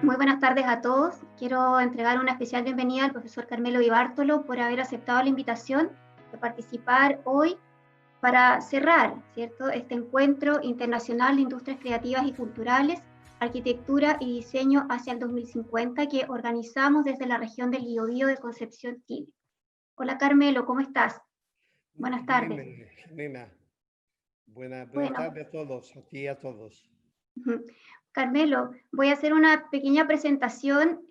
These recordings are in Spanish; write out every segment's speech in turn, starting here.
Muy buenas tardes a todos. Quiero entregar una especial bienvenida al profesor Carmelo Di Bartolo por haber aceptado la invitación de participar hoy para cerrar, ¿cierto?, este encuentro internacional de industrias creativas y culturales, arquitectura y diseño hacia el 2050 que organizamos desde la región del Biobío de Concepción, Chile. Hola Carmelo, ¿cómo estás? Buenas Bien, tardes. Jimena. Buena Bueno, tarde a todos, a ti y a todos. Carmelo, voy a hacer una pequeña presentación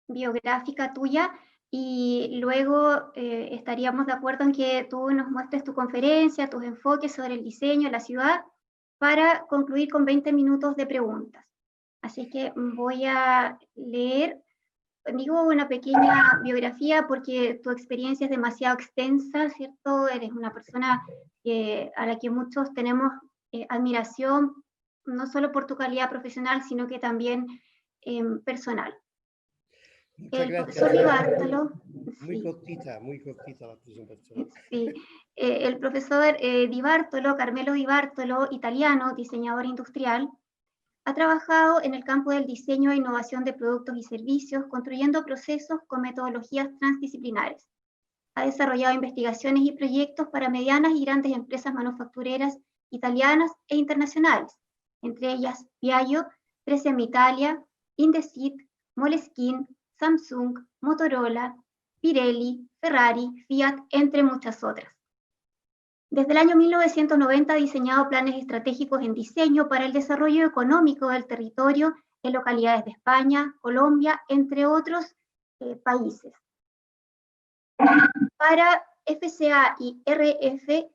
biográfica tuya y luego estaríamos de acuerdo en que tú nos muestres tu conferencia, tus enfoques sobre el diseño de la ciudad para concluir con 20 minutos de preguntas. Así que voy a leer, digo, una pequeña biografía porque tu experiencia es demasiado extensa, ¿cierto? Eres una persona a la que muchos tenemos admiración, no solo por tu calidad profesional, sino que también personal. Muchas El profesor gracias. Di Bartolo, sí, Muy cortita la presentación. sí, el profesor Di Bartolo, Carmelo Di Bartolo, italiano, diseñador industrial, ha trabajado en el campo del diseño e innovación de productos y servicios, construyendo procesos con metodologías transdisciplinares. Ha desarrollado investigaciones y proyectos para medianas y grandes empresas manufactureras italianas e internacionales, entre ellas Piaggio, 3M Italia, Indesit, Moleskine, Samsung, Motorola, Pirelli, Ferrari, Fiat, entre muchas otras. Desde el año 1990 ha diseñado planes estratégicos en diseño para el desarrollo económico del territorio en localidades de España, Colombia, entre otros países. Para FCA y RF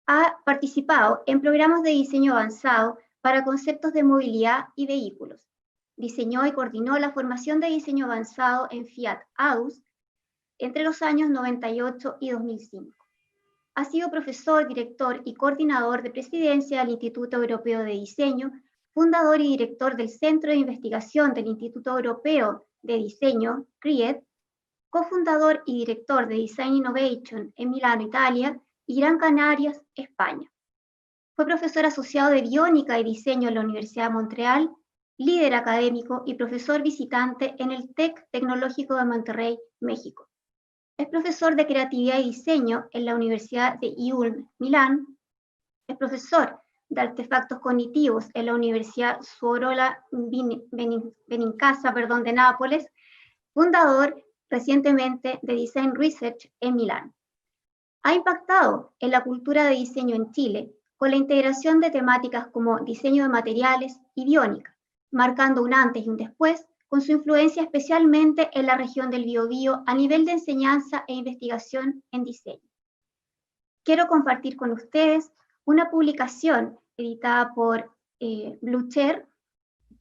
ha participado en programas de diseño avanzado para conceptos de movilidad y vehículos. Diseñó y coordinó la formación de diseño avanzado en Fiat Aus entre los años 98 y 2005. Ha sido profesor, director y coordinador de presidencia del Instituto Europeo de Diseño, fundador y director del Centro de Investigación del Instituto Europeo de Diseño, CRIED, cofundador y director de Design Innovation en Milano, Italia, y Gran Canarias, España. Fue profesor asociado de Biónica y Diseño en la Universidad de Montreal, líder académico y profesor visitante en el TEC Tecnológico de Monterrey, México. Es profesor de Creatividad y Diseño en la Universidad de Ulm, Milán. Es profesor de Artefactos Cognitivos en la Universidad Suorola Benincasa de Nápoles, fundador recientemente de Design Research en Milán. Ha impactado en la cultura de diseño en Chile con la integración de temáticas como diseño de materiales y biónica, marcando un antes y un después con su influencia especialmente en la región del Biobío a nivel de enseñanza e investigación en diseño. Quiero compartir con ustedes una publicación editada por Blucher,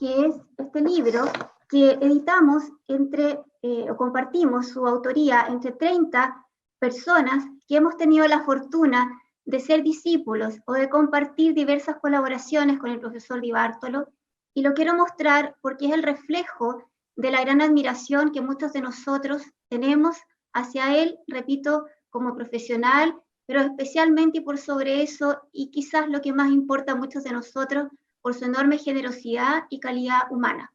que es este libro que editamos o compartimos su autoría entre 30 personas que hemos tenido la fortuna de ser discípulos o de compartir diversas colaboraciones con el profesor Di Bartolo, y lo quiero mostrar porque es el reflejo de la gran admiración que muchos de nosotros tenemos hacia él, repito, como profesional, pero especialmente y por sobre eso, y quizás lo que más importa a muchos de nosotros, por su enorme generosidad y calidad humana.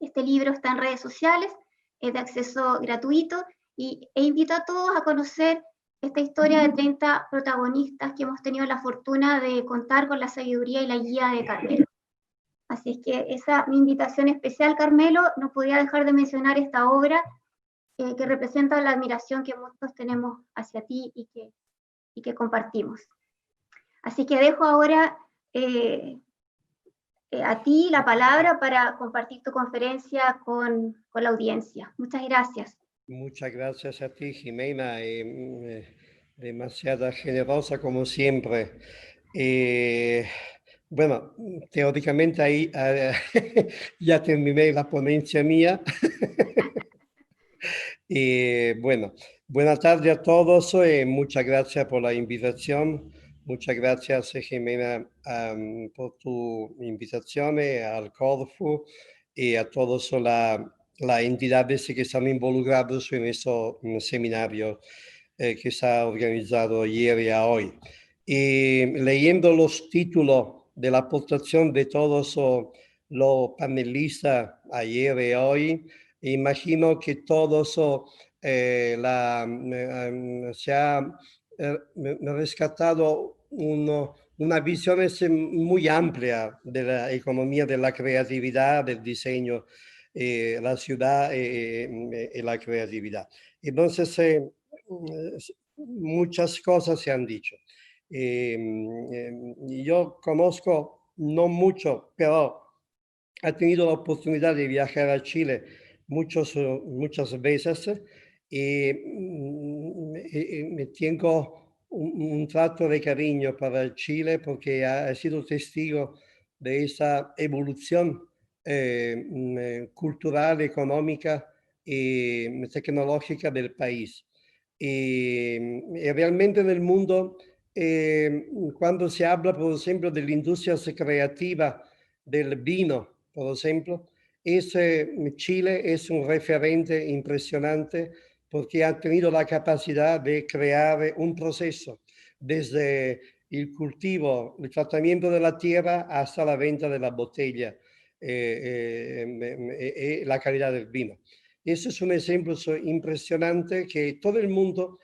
Este libro está en redes sociales, es de acceso gratuito e invito a todos a conocer esta historia de 30 protagonistas que hemos tenido la fortuna de contar con la sabiduría y la guía de Carmelo. Así es que esa es mi invitación especial, Carmelo. No podía dejar de mencionar esta obra que representa la admiración que muchos tenemos hacia ti y que compartimos. Así que dejo ahora a ti la palabra para compartir tu conferencia con la audiencia. Muchas gracias. Muchas gracias a ti, Jimena, demasiado generosa como siempre. Bueno, teóricamente ahí ya terminé la ponencia mía. Bueno, buenas tardes a todos y muchas gracias por la invitación. Muchas gracias, Jimena, por tu invitación al Corfu y a todas las entidades que están involucradas en este seminario que se ha organizado ayer y hoy. Y leyendo los títulos de la aportación de todos los panelistas ayer y hoy. Imagino que todos se ha rescatado una visión muy amplia de la economía, de la creatividad, del diseño, la ciudad y la creatividad. Entonces, muchas cosas se han dicho. Yo conozco, no mucho, pero he tenido la oportunidad de viajar a Chile muchas veces y me tengo un trato de cariño para Chile porque he sido testigo de esa evolución cultural, económica y tecnológica del país. Y realmente en el mundo, cuando se habla, por ejemplo, de la industria creativa del vino, por ejemplo, Chile es un referente impresionante porque ha tenido la capacidad de crear un proceso desde el cultivo, el tratamiento de la tierra hasta la venta de la botella y la calidad del vino. Eso es un ejemplo impresionante que todo el mundo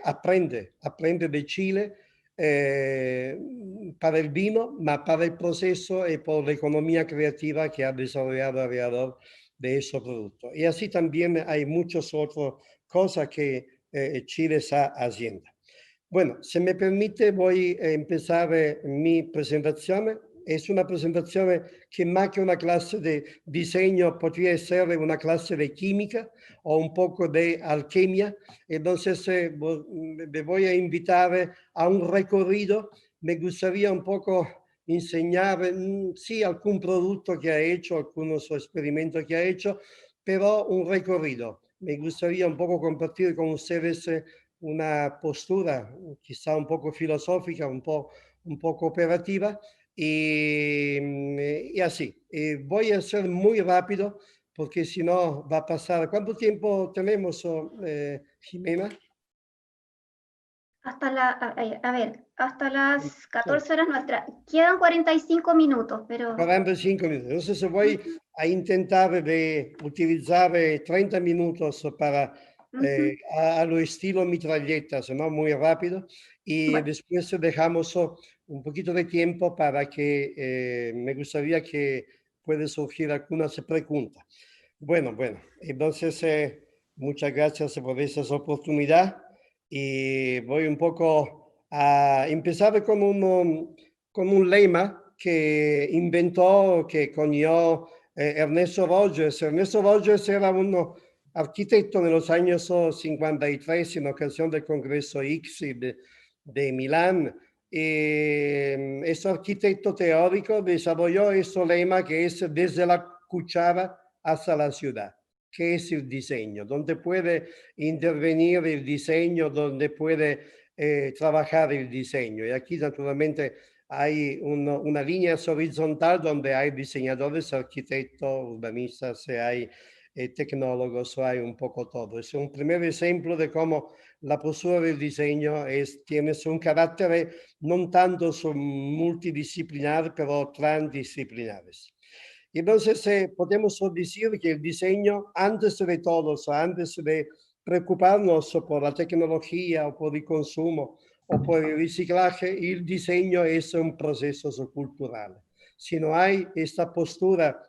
aprende de Chile eh, para el vino, pero para el proceso y por la economía creativa que ha desarrollado alrededor de esos productos. Y así también hay muchas otras cosas que Chile está haciendo. Bueno, se me permite, voy a empezar mi presentación. Es una presentación que más que una clase de diseño podría ser una clase de química o un poco de alquimia. Entonces, me voy a invitar a un recorrido. Me gustaría un poco enseñar, sí, algún producto que ha hecho, algunos experimentos que ha hecho, pero un recorrido. Me gustaría un poco compartir con ustedes una postura quizá un poco filosófica, un poco operativa y así. Voy a ser muy rápido porque si no va a pasar. ¿Cuánto tiempo tenemos, Jimena? A ver, hasta las 14 horas nuestras. Quedan 45 minutos, pero... 45 minutos. Entonces voy Ujú, a intentar de utilizar 30 minutos para ujú. a lo estilo mitralletas, ¿no? Muy rápido. Y Bueno, después dejamos un poquito de tiempo para que me gustaría que puede surgir algunas preguntas. Bueno, entonces muchas gracias por esa oportunidad y voy un poco a empezar con un lema que inventó, que conió Ernesto Rogers. Ernesto Rogers era un arquitecto de los años 53 en ocasión del Congreso ICSI de Milán. Ese arquitecto teórico desarrolló ese lema que es desde la cuchara hasta la ciudad, que es el diseño, donde puede intervenir el diseño, donde puede trabajar el diseño. Y aquí naturalmente hay una línea horizontal donde hay diseñadores, arquitectos, urbanistas, hay tecnólogos, hay un poco todo. Es un primer ejemplo de cómo la postura del diseño tiene un carácter no tanto multidisciplinar, pero transdisciplinares. Entonces, podemos decir que el diseño, antes de todo, antes de preocuparnos por la tecnología o por el consumo o por el reciclaje, el diseño es un proceso cultural. Si no hay esta postura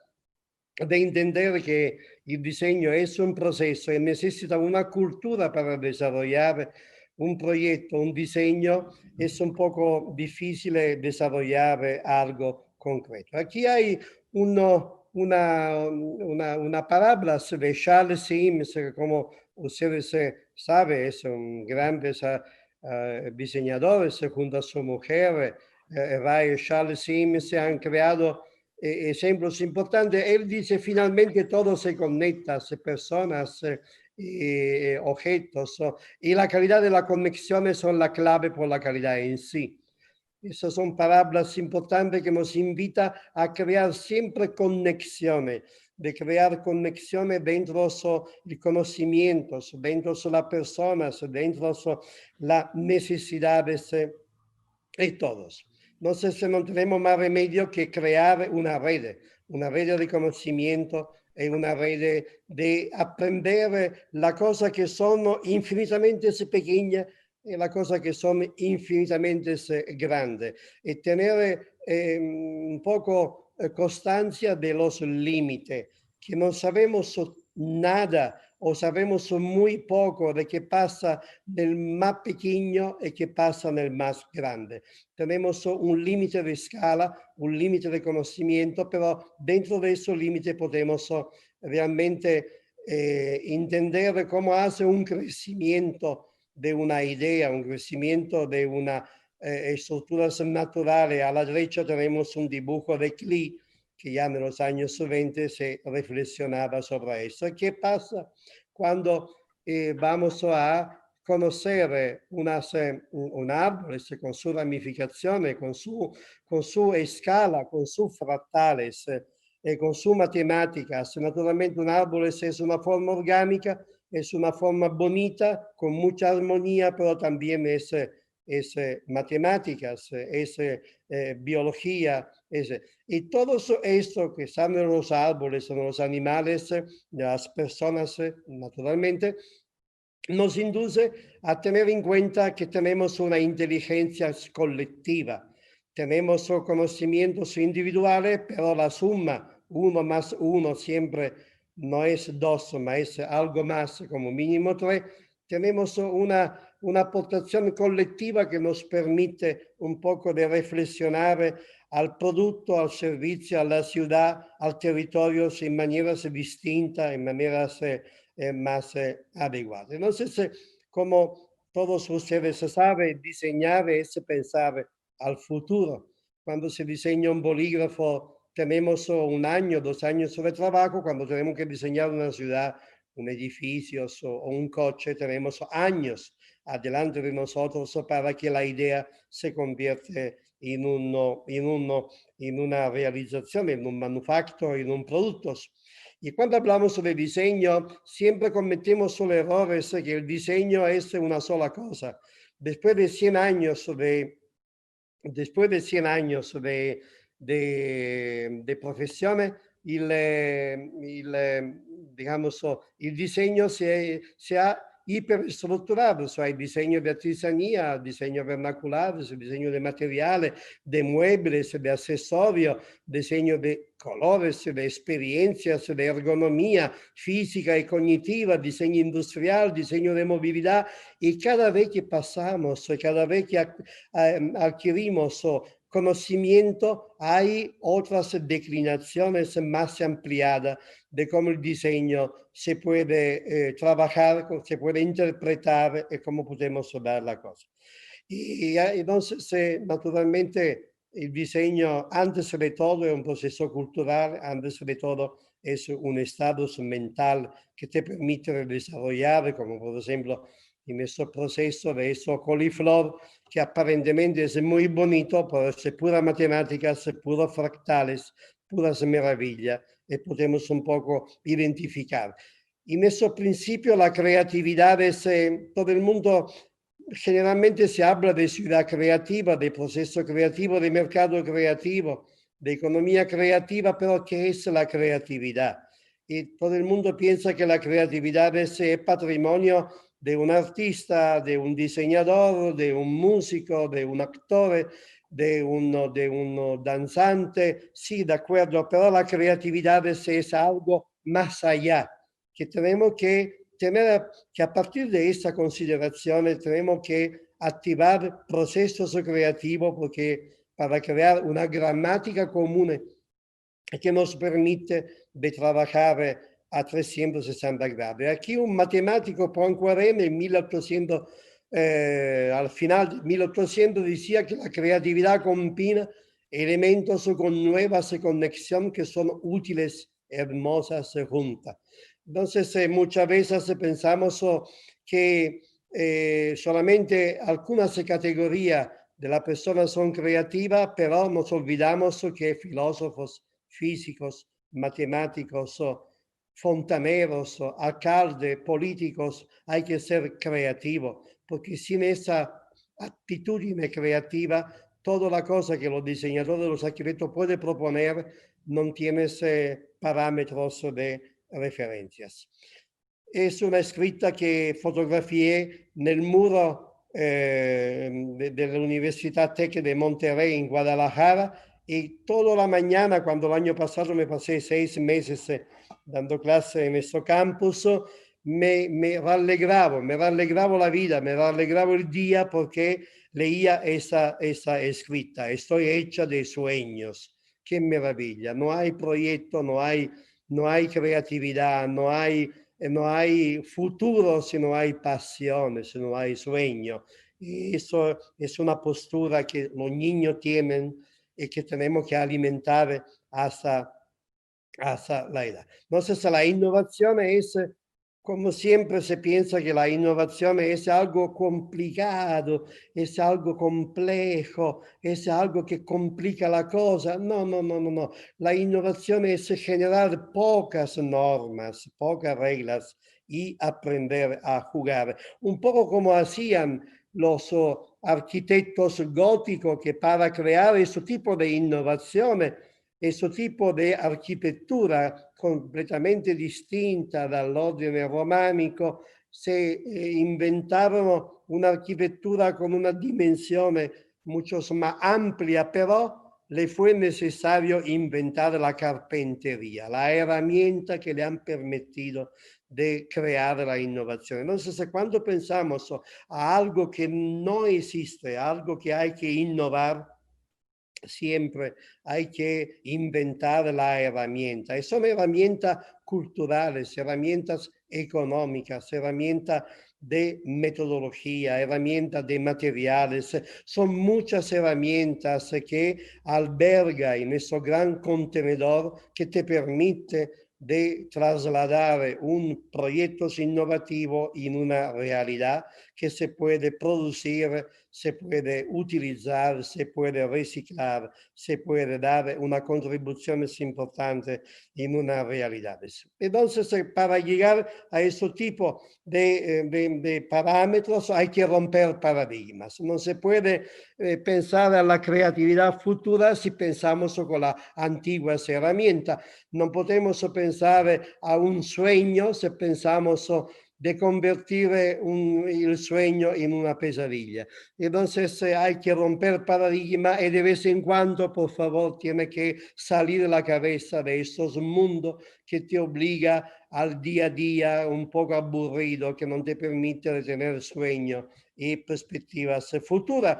de entender que el diseño es un proceso y necesita una cultura para desarrollar un proyecto, un diseño, es un poco difícil desarrollar algo concreto. Aquí hay una parábola de Charles Sims, como ustedes saben, es un gran diseñador, junto a su mujer, Charles Sims, se han creado ejemplos importantes. Él dice, finalmente todo se conecta, personas, objetos, y la calidad de las conexiones son la clave por la calidad en sí. Esas son palabras importantes que nos invitan a crear siempre conexiones, de crear conexiones dentro de conocimientos, dentro de las personas, dentro de las necesidades de todos. Entonces no tenemos más remedio que crear una red de conocimiento y una red de aprender las cosas que son infinitamente pequeñas y las cosas que son infinitamente grandes. Y tener un poco constancia de los límites, que no sabemos nada o sabemos muy poco de qué pasa en el más pequeño y qué pasa en el más grande. Tenemos un límite de escala, un límite de conocimiento, pero dentro de ese límite podemos realmente entender cómo hace un crecimiento de una idea, un crecimiento de una estructuras naturales. A la derecha tenemos un dibujo de Klee, que ya en los años 20 se reflexionaba sobre eso. ¿Qué pasa cuando vamos a conocer un árbol con su ramificazione, con su escala, con sus fractales con su matemáticas? Naturalmente un árbol es una forma orgánica, es una forma bonita, con mucha armonía, pero también es matemáticas, es biología, y todo esto que están en los árboles, en los animales, las personas, naturalmente, nos induce a tener en cuenta que tenemos una inteligencia colectiva. Tenemos conocimientos individuales, pero la suma, 1 más 1 siempre no es 2, pero es algo más, como mínimo 3. Tenemos una aportación colectiva que nos permite un poco de reflexionar al producto, al servicio, a la ciudad, al territorio en maneras distintas, en maneras más adecuadas. Entonces, como todos ustedes saben, diseñar es pensar al futuro. Cuando se diseña un bolígrafo, tenemos 1 año, 2 años de trabajo. Cuando tenemos que diseñar una ciudad, un edificio o un coche, tenemos años adelante de nosotros para que la idea se convierta en una realización, en un manufacto, en un producto. Y cuando hablamos de diseño, siempre cometemos el error que el diseño es una sola cosa. Después de 100 años de profesione, digamos, il disegno si ha iperstrutturato, cioè il disegno di artigianía, il disegno vernaculare, il disegno di materiale, de muebles, de accesorio, diseño de colores, de experiencias, de ergonomía física y cognitiva, diseño industrial, diseño de movilidad. Y cada vez que pasamos, cada vez que adquirimos conocimiento, hay otras declinaciones más ampliadas de cómo el diseño se puede trabajar, se puede interpretar y cómo podemos ver la cosa. Y entonces, naturalmente, el diseño, antes de todo, es un proceso cultural, antes de todo, es un estado mental que te permite desarrollar, como por ejemplo, en este proceso de eso coliflor, que aparentemente es muy bonito, pero es pura matemáticas, puros fractales, puras maravillas, y podemos un poco identificar. En ese principio, la creatividad es, todo el mundo generalmente se habla de ciudad creativa, de proceso creativo, de mercado creativo, de economía creativa, pero ¿qué es la creatividad? Y todo el mundo piensa que la creatividad es patrimonio de un artista, de un diseñador, de un músico, de un actor, de un danzante. Sí, de acuerdo, pero la creatividad es algo más allá, que tenemos que tener, que a partir de esta consideración tenemos que activar procesos creativos, porque para crear una gramática común que nos permite de trabajar a 360 grados. Aquí un matemático, Poincaré, en 1800, al final de 1800, decía que la creatividad combina elementos con nuevas conexiones que son útiles, hermosas juntas. Entonces, muchas veces pensamos que solamente algunas categorías de la persona son creativas, pero nos olvidamos que filósofos, físicos, matemáticos, fontaneros, alcaldes, políticos, hay que ser creativos, porque sin esa actitud creativa toda la cosa que los diseñadores, los arquitectos pueden proponer, no tienes parámetros de referencias. Es una escrita que fotografié nel muro della Università Tech de Monterrey en Guadalajara, y toda la mañana, cuando el año pasado me pasé 6 meses dando clase en nuestro campus, me rallegravo la vida, me rallegravo el día porque leía esa escrita. Estoy hecha de sueños. Qué maravilla. No hay proyecto, no hay creatividad, no hay futuro si no hay pasión, si no hay sueño. Y eso es una postura que los niños tienen y que tenemos que alimentar hasta, hasta la edad. Entonces, la innovación es, como siempre se piensa que la innovación es algo complicado, es algo complejo, es algo que complica la cosa. No, no, no, no, no. La innovación es generar pocas normas, pocas reglas y aprender a jugar. Un poco como hacían los arquitectos góticos que para crear ese tipo de innovaciones, questo tipo di architettura completamente distinta dall'ordine romanico, se inventarono un'architettura con una dimensione mucho más amplia, però le fue necesario inventar la carpintería, la herramienta que le han permitido de crear la innovación. Entonces, cuando pensamos a algo que no existe, algo que hay que innovar, siempre hay que inventar la herramienta. Y son herramientas culturales, herramientas económicas, herramientas de metodología, herramientas de materiales. Son muchas herramientas que alberga en ese gran contenedor que te permite de trasladar un proyecto innovativo en una realidad que se puede producir, se puede utilizar, se puede reciclar, se puede dar una contribución importante en una realidad. Entonces, para llegar a ese tipo de parámetros hay que romper paradigmas. No se puede pensar a la creatividad futura si pensamos con las antiguas herramientas. No podemos pensar a un sueño si pensamos de convertir el sueño en una pesadilla. Entonces hay que romper paradigma y de vez en cuando, por favor, tiene que salir de la cabeza de estos mundos que te obliga al día a día un poco aburrido, que no te permite de tener sueño y perspectivas futuras.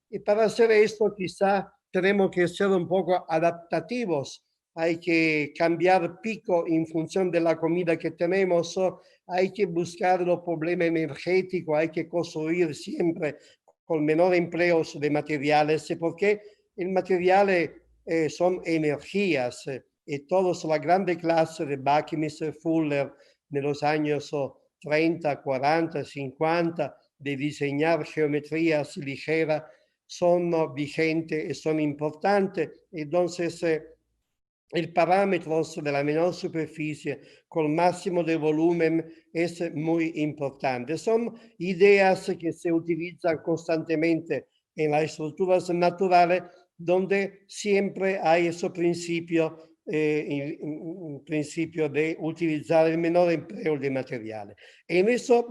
Y para hacer esto quizá tenemos que ser un poco adaptativos. Hay que cambiar pico en función de la comida que tenemos, hay que buscar los problemas energéticos, hay que construir siempre con menor empleos de materiales, porque el material son energías, y todos la grande clase de Buckminster Fuller de los años 30, 40, 50, de diseñar geometrías ligeras, son vigentes y son importantes. Entonces, el parámetro de la menor superficie con máximo de volumen es muy importante. Son ideas que se utilizan constantemente en las estructuras naturales, donde siempre hay ese principio, un principio de utilizar el menor empleo de materiales. En ese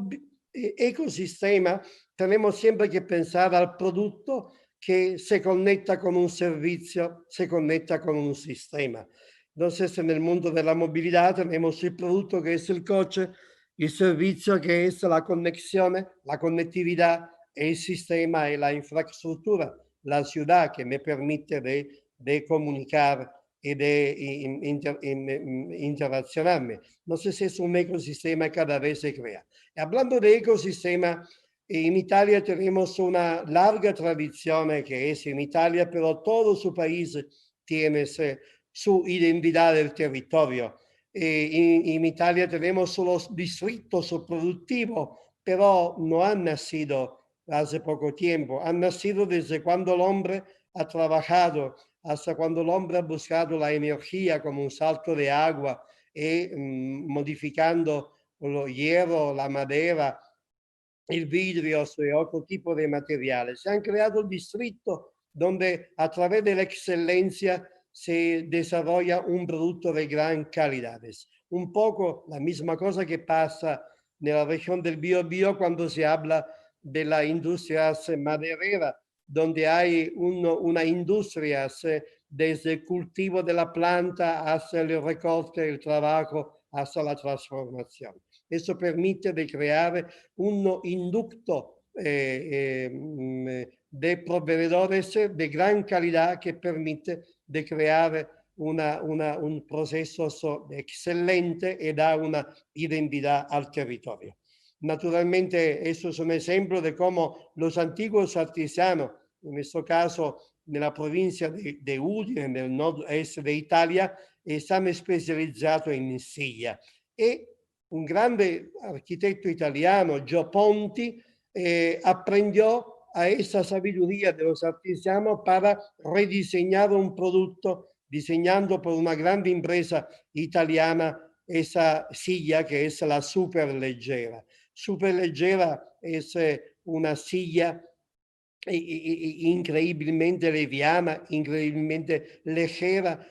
ecosistema tenemos siempre que pensar al producto que se conecta con un servicio, se conecta con un sistema. Entonces, en el mundo de la movilidad tenemos el producto que es el coche, el servicio que es la conexión, la conectividad, el sistema y la infraestructura, la ciudad que me permite de comunicar y de interaccionarme. Entonces, es un ecosistema que cada vez se crea. Y hablando de ecosistema, en Italia tenemos una larga tradición que es en Italia, pero todo su país tiene su identidad del territorio. En Italia tenemos los distritos productivos, pero no han nacido hace poco tiempo, han nacido desde cuando el hombre ha trabajado, hasta cuando el hombre ha buscado la energía como un salto de agua y modificando el hierro, la madera, el vidrio y otro tipo de materiales. Se han creado el distrito donde a través de la excelencia se desarrolla un producto de gran calidad. Es un poco la misma cosa que pasa en la región del Biobío cuando se habla de la industria maderera, donde hay una industria desde el cultivo de la planta hasta el recorte, el trabajo, hasta la transformación. Eso permite de crear un inducto de proveedores de gran calidad que permite de crear un proceso excelente y da una identidad al territorio. Naturalmente, eso es un ejemplo de cómo los antiguos artesanos, en este caso nella provincia di Udine, nel nord-est d'Italia, stanno specializzato in silla. E un grande architetto italiano, Gio Ponti, aprendió a esa sabiduría de los artesanos para rediseñar un producto, diseñando por una grande empresa italiana esa silla que es la Superleggera. Superleggera es una silla increíblemente liviana, increíblemente ligera,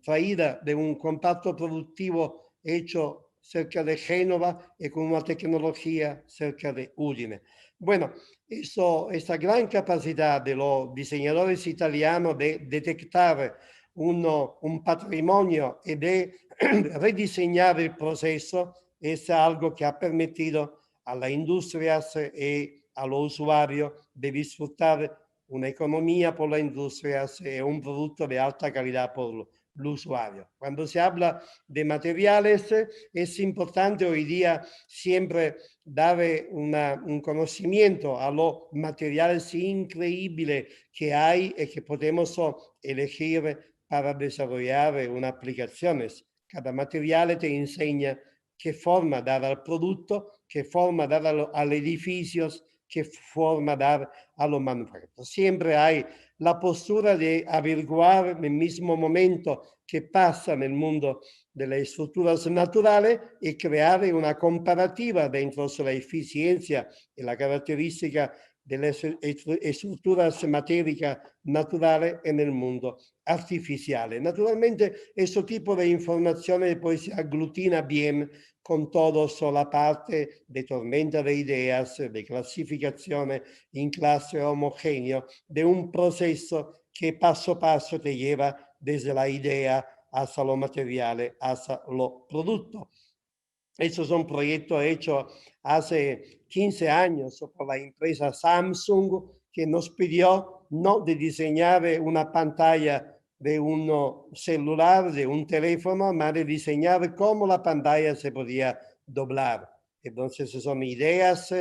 traída de un compacto productivo hecho cerca de Génova y con una tecnología cerca de Udine. Bueno, esa gran capacidad de los diseñadores italianos de detectar un patrimonio y de rediseñar el proceso es algo que ha permitido a las industrias y a los usuarios de disfrutar una economía por las industrias y un producto de alta calidad por el usuario. Cuando se habla de materiales, es importante hoy día siempre dar un conocimiento a los materiales increíbles que hay y que podemos elegir para desarrollar una aplicaciones. Cada material te enseña qué forma dar al producto, qué forma dar a los edificios, qué forma dar a los manufactureros. Siempre hay la postura de averiguar en el mismo momento qué pasa en el mundo de las estructuras naturales y crear una comparativa dentro de la eficiencia y la característica de las estructuras matéricas naturales en el mundo artificial. Naturalmente, este tipo de informaciones pues se aglutina bien con toda la parte de tormenta de ideas, de clasificación en clase homogéneo, de un proceso que paso a paso te lleva desde la idea hasta los materiales, hasta los productos. Estos son proyectos hechos hace 15 años por la empresa Samsung, que nos pidió no de diseñar una pantalla de un celular, de un teléfono, mas de diseñar cómo la pantalla se podía doblar. Entonces son ideas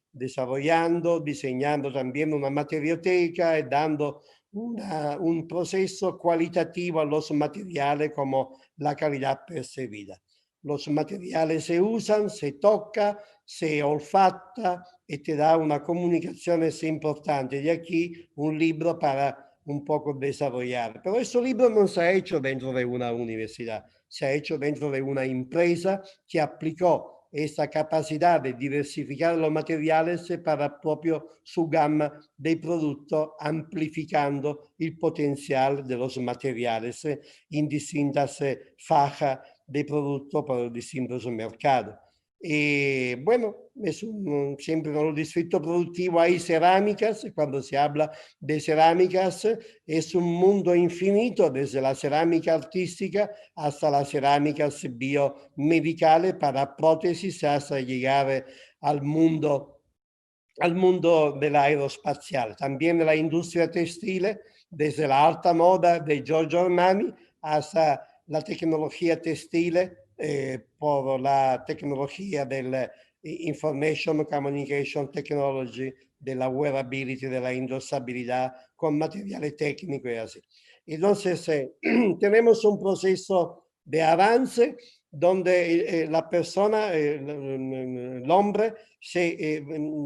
desarrollando, diseñando también una materioteca y dando un proceso cualitativo a los materiales como la calidad percibida. Los materiales se usan, se toca, se olfatta y te da una comunicación importante. De aquí un libro para un poco desarrollar. Pero ese libro no se ha hecho dentro de una universidad, se ha hecho dentro de una empresa que aplicó esta capacidad de diversificar los materiales para propio su gama de productos, amplificando el potencial de los materiales en distintas fajas de producto para los distintos mercados. Y bueno, siempre en el distrito productivo hay cerámicas. Cuando se habla de cerámicas, es un mundo infinito, desde la cerámica artística hasta las cerámicas biomedicales para prótesis, hasta llegar al mundo del aeroespacial. También de la industria textil, desde la alta moda de Giorgio Armani hasta la tecnología textil por la tecnología del Information Communication Technology, de la wearability, de la endorsabilidad con materiales técnicos y así. Entonces, tenemos un proceso de avance donde la persona, el hombre,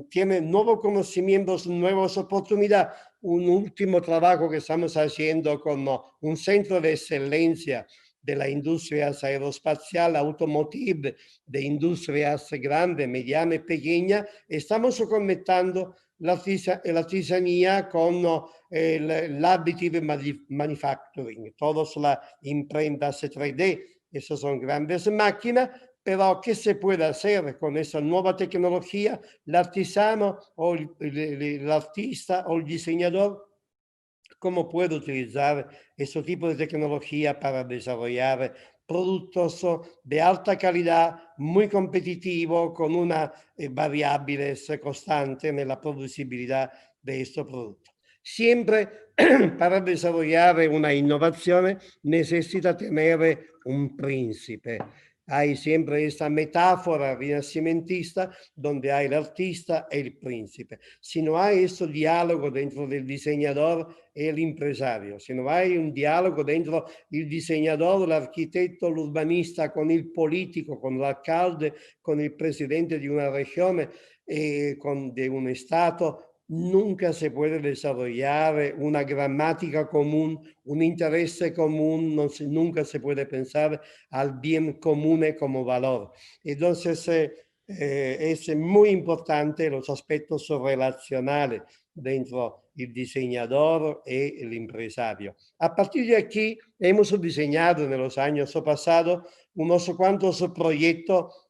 tiene nuevos conocimientos, nuevas oportunidades. Un último trabajo que estamos haciendo con un centro de excelencia de la industria aeroespacial, automotive, de industrias grandes, medianas y pequeñas, estamos conectando l'artigiania con l'additive manufacturing, todas las imprentas 3D, esas son grandes máquinas, pero ¿qué se puede hacer con esa nueva tecnología? El artesano o el artista o el diseñador, ¿cómo puede utilizar ese tipo de tecnología para desarrollar productos de alta calidad, muy competitivos, con una variables constante en la producibilidad de estos productos? Siempre para desarrollar una innovación necesita tener un príncipe. Hay siempre esta metáfora renacimentista donde hay el artista y el príncipe. Si no hay ese diálogo dentro del diseñador y el empresario, si no hay un diálogo dentro el diseñador, el arquitecto, el urbanista con el político, con el alcalde, con el presidente de una región, de un estado, nunca se puede desarrollar una gramática común, un interés común, nunca se puede pensar al bien común como valor. Entonces, es muy importante los aspectos relacionales dentro el diseñador y el empresario. A partir de aquí, hemos diseñado en los años pasados unos cuantos proyectos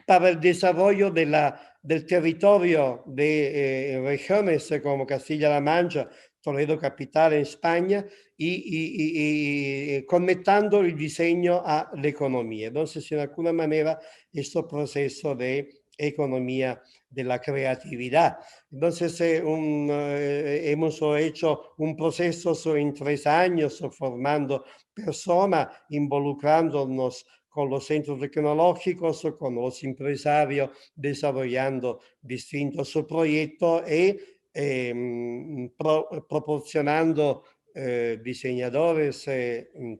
para el desarrollo del territorio de regiones como Castilla-La Mancha, Toledo capital en España, y conectando el diseño a la economía. Entonces, de alguna manera, este proceso de economía de la creatividad. Entonces, hemos hecho un proceso en 3 años formando personas, involucrándonos con los centros tecnológicos, con los empresarios, desarrollando distintos proyectos y proporcionando diseñadores,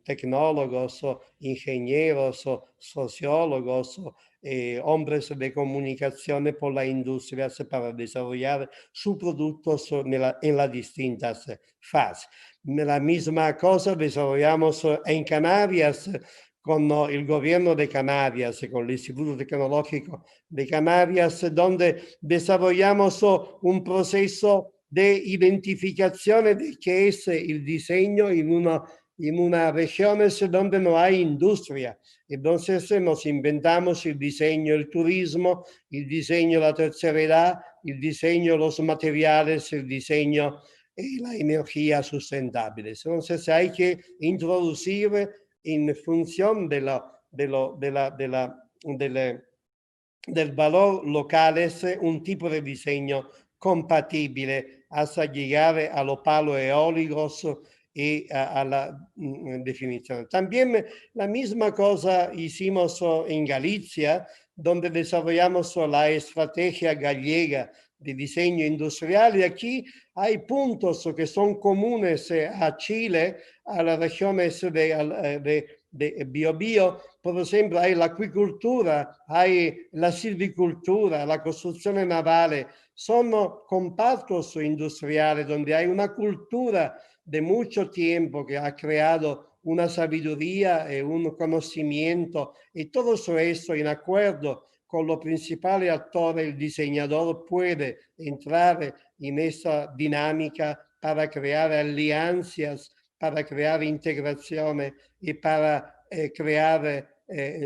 tecnólogos, ingenieros, sociólogos, hombres de comunicaciones por las industrias para desarrollar sus productos en las distintas fases. La misma cosa desarrollamos en Canarias, con el gobierno de Canarias, con el Instituto Tecnológico de Canarias, donde desarrollamos un proceso de identificación de qué es el diseño en una región donde no hay industria. Entonces nos inventamos el diseño, el turismo, el diseño, la tercera edad, el diseño, los materiales, el diseño y la energía sustentable. Entonces hay que introducir en función del valor local es un tipo de diseño compatible hasta llegar a los palos eólicos y a la definición. También la misma cosa hicimos en Galicia, donde desarrollamos la estrategia gallega de diseño industrial, y aquí hay puntos que son comunes a Chile, a las regiones de Biobío. Por ejemplo, hay la acuicultura, hay la silvicultura, la construcción naval. Son compartos industriales donde hay una cultura de mucho tiempo que ha creado una sabiduría y un conocimiento, y todo eso en acuerdo con los principales actores. El diseñador puede entrar en esa dinámica para crear alianzas, para crear integraciones y para crear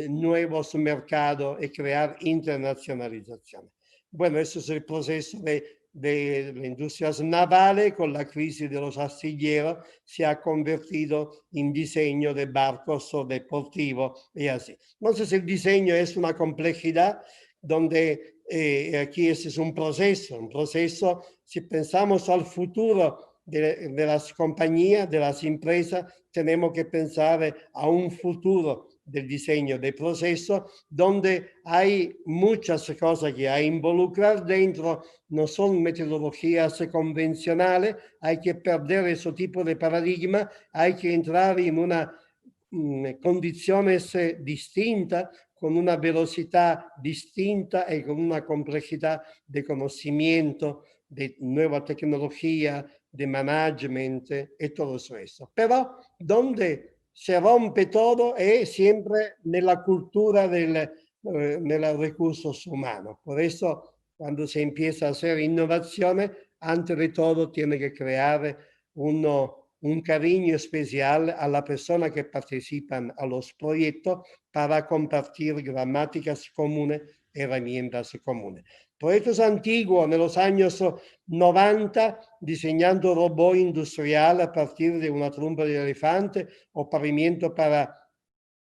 nuevos mercados y crear internacionalización. Bueno, eso es el proceso de las industrias navales. Con la crisis de los astilleros se ha convertido en diseño de barcos o deportivos y así. Entonces el diseño es una complejidad donde aquí ese es un proceso, si pensamos al futuro de las compañías, de las empresas, tenemos que pensar a un futuro del diseño de proceso donde hay muchas cosas que hay que involucrar dentro. No son metodologías convencionales, hay que perder ese tipo de paradigma, hay que entrar en una condiciones distintas, con una velocidad distinta y con una complejidad de conocimiento, de nueva tecnología, de management y todo eso. Pero donde se rompe todo es siempre en la cultura de los recursos humanos. Por eso cuando se empieza a hacer innovación, antes de todo tiene que crear un cariño especial a la persona que participan a los proyectos para compartir gramáticas comunes, herramientas comunes. Proyectos antiguos, en los años 90, diseñando robot industrial a partir de una trompa de elefante o pavimento para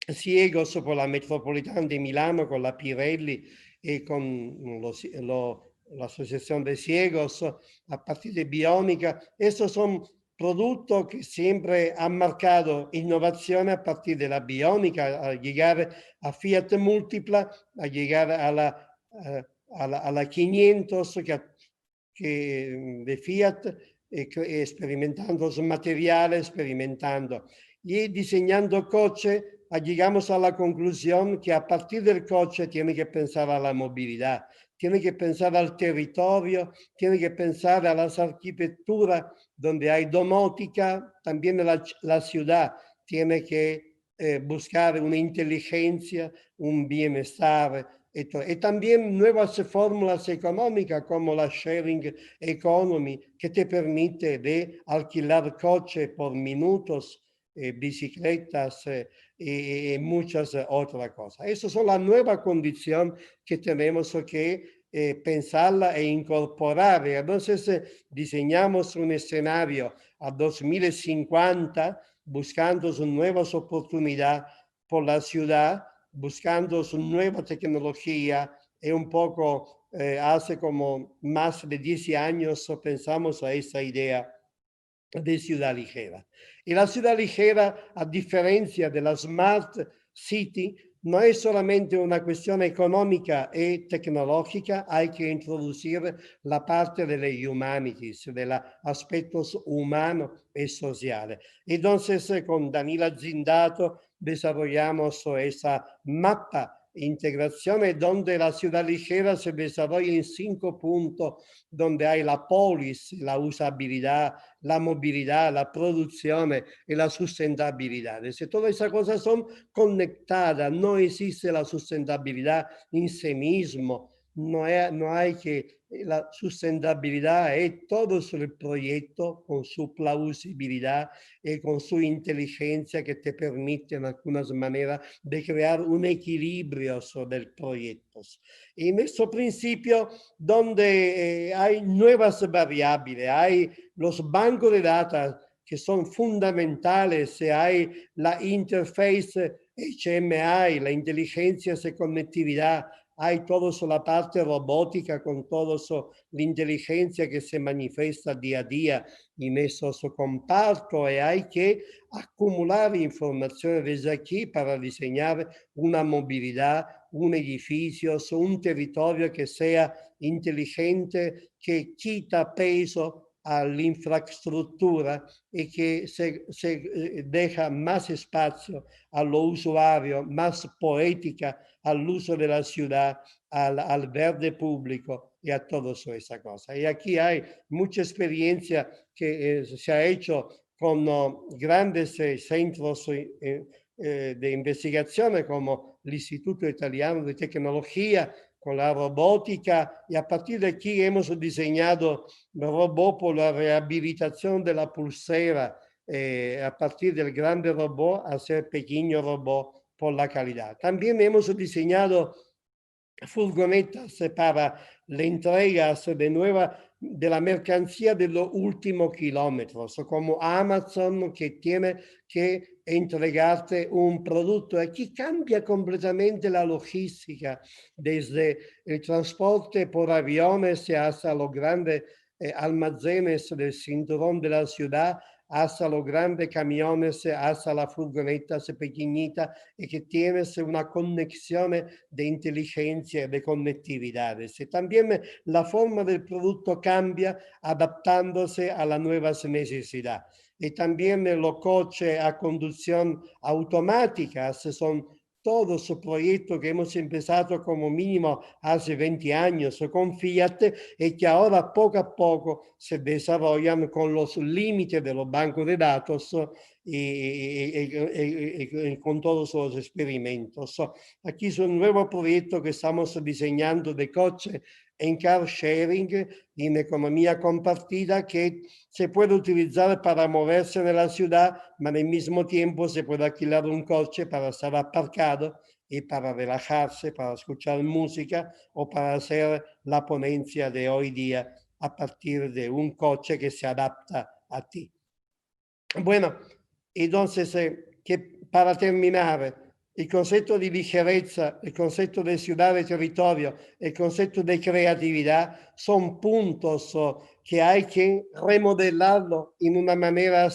ciegos por la Metropolitana de Milano con la Pirelli y con la Asociación de Ciegos, a partir de biónica. Estos son productos que siempre han marcado innovación a partir de la biónica, a llegar a Fiat Múltipla, a llegar a la 500 de Fiat, experimentando los materiales, experimentando y diseñando coches. Llegamos a la conclusión que a partir del coche tiene que pensar a la movilidad, tiene que pensar al territorio, tiene que pensar a las arquitecturas donde hay domótica, también la ciudad tiene que buscar una inteligencia, un bienestar, y también nuevas fórmulas económicas como la sharing economy, que te permite de alquilar coche por minutos, bicicletas, y muchas otras cosas. Esas son la nueva condición que tenemos que pensarla e incorporar. Entonces, diseñamos un escenario a 2050 buscando nuevas oportunidades por la ciudad, buscando su nueva tecnología, y un poco hace como más de 10 años pensamos a esa idea de ciudad ligera. Y la ciudad ligera, a diferencia de la Smart City, no es solamente una cuestión económica y tecnológica, hay que introducir la parte de las humanities, de los aspectos humanos y sociales. Entonces, con Danila Zindato desarrollamos esa mapa integración donde la ciudad ligera se desarrolla en 5 puntos, donde hay la polis, la usabilidad, la movilidad, la producción y la sustentabilidad. Todas esas cosas son conectadas, no existe la sustentabilidad en sí mismo, no hay que, la sustentabilidad es todo sobre el proyecto con su plausibilidad y con su inteligencia que te permite en algunas maneras de crear un equilibrio sobre el proyecto. Y en este principio donde hay nuevas variables, hay los bancos de datos que son fundamentales, hay la interface HMI, la inteligencia y conectividad, hay toda la parte robótica con toda la inteligencia que se manifiesta día a día en esos compartos, y hay que acumular información desde aquí para diseñar una movilidad, un edificio, un territorio que sea inteligente, que quita peso a la infraestructura y que se deja más espacio a lo usuario, más poética al uso de la ciudad, al verde público y a todas esas cosas. Y aquí hay mucha experiencia que se ha hecho con grandes centros de investigación como el Instituto Italiano de Tecnología, con la robótica, y a partir de aquí hemos diseñado robot por la rehabilitación de la pulsera, a partir del grande robot a ser pequeño robot por la calidad. También hemos diseñado furgonetas para las entregas de la mercancía de los últimos kilómetros, como Amazon, que tiene que entregarte un producto. Aquí cambia completamente la logística, desde el transporte por aviones hasta los grandes almacenes del cinturón de la ciudad, hasta los grandes camiones, hasta las furgonetas pequeñitas, y que tienes una conexión de inteligencia, de conectividades. Y también la forma del producto cambia adaptándose a las nuevas necesidades. Y también los coches a conducción automática son todos los proyectos que hemos empezado como mínimo hace 20 años con Fiat y que ahora poco a poco se desarrollan con los límites de los bancos de datos y con todos los experimentos. Aquí es un nuevo proyecto que estamos diseñando de coche en car sharing, en economía compartida, que se puede utilizar para moverse en la ciudad, pero al mismo tiempo se puede alquilar un coche para estar aparcado y para relajarse, para escuchar música o para hacer la ponencia de hoy día a partir de un coche que se adapta a ti. Bueno, entonces, para terminar, el concepto de ligereza, el concepto de ciudad y territorio, el concepto de creatividad son puntos que hay que remodelarlo en una manera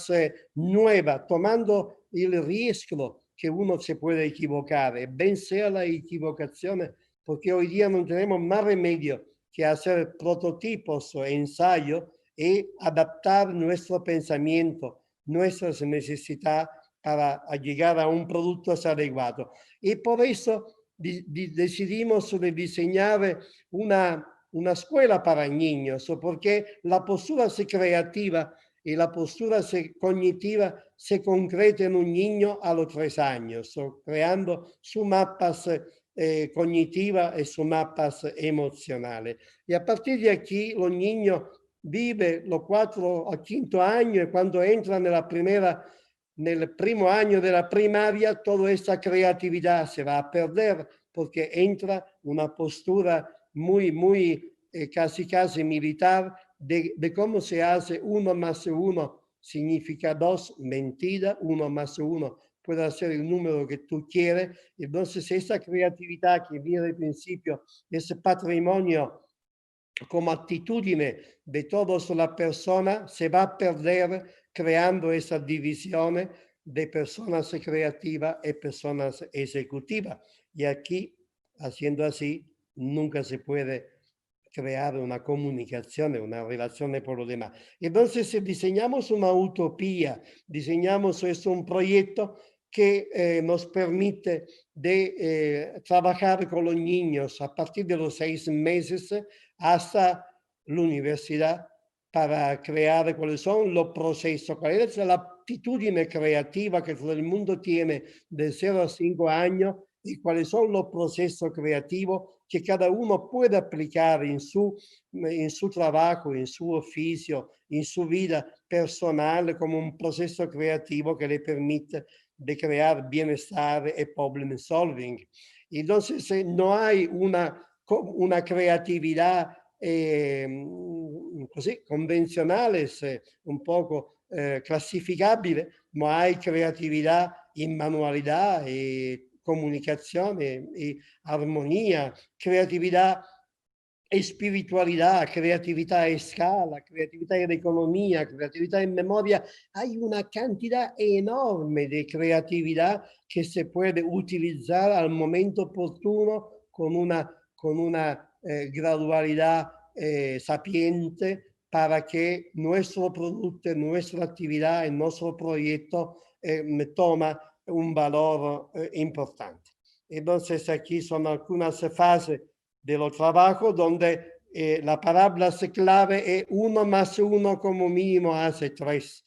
nueva, tomando el riesgo que uno se puede equivocar, vencer la equivocación, porque hoy día no tenemos más remedio que hacer prototipos o ensayos y adaptar nuestro pensamiento, nuestras necesidades para llegar a un producto adecuado. Y por eso decidimos diseñar una escuela para niños, porque la postura creativa y la postura cognitiva se concreta en un niño a los 3 años, creando sus mapas cognitivas y sus mapas emocionales. Y a partir de aquí, los niños viven los 4 al 5 años y cuando entran nel primo año de la primaria, toda esta creatividad se va a perder porque entra una postura muy casi militar de cómo se hace 1 más 1 significa 2, mentira, 1 más 1 puede ser el número que tú quieres. Entonces, esa creatividad que viene al principio, ese patrimonio como actitudine de todas las personas, se va a perder creando esa división de personas creativas y personas ejecutivas. Y aquí, haciendo así, nunca se puede crear una comunicación, una relación por lo demás. Entonces, si diseñamos una utopía, diseñamos un proyecto que nos permite de trabajar con los niños a partir de los 6 meses hasta la universidad para crear cuáles son los procesos, cuál es la actitud creativa que todo el mundo tiene de 0 a 5 años y cuáles son los procesos creativos que cada uno puede aplicar en su trabajo, en su oficio, en su vida personal como un proceso creativo que le permite de crear bienestar y problem solving. Entonces, no hay una creatividad così convenzionales, un poco classificabile, ma hay creatividad en manualidad y comunicación y armonía, creatividad e spiritualidad, creatividad a escala, creatividad en economía, creatividad en memoria. Hay una cantidad enorme de creatividad que se puede utilizar al momento oportuno con una gradualidad sapiente para que nuestro producto, nuestra actividad, nuestro proyecto toma un valor importante. Entonces aquí son algunas fases de los trabajos donde la palabra clave es 1 más 1 como mínimo hace 3,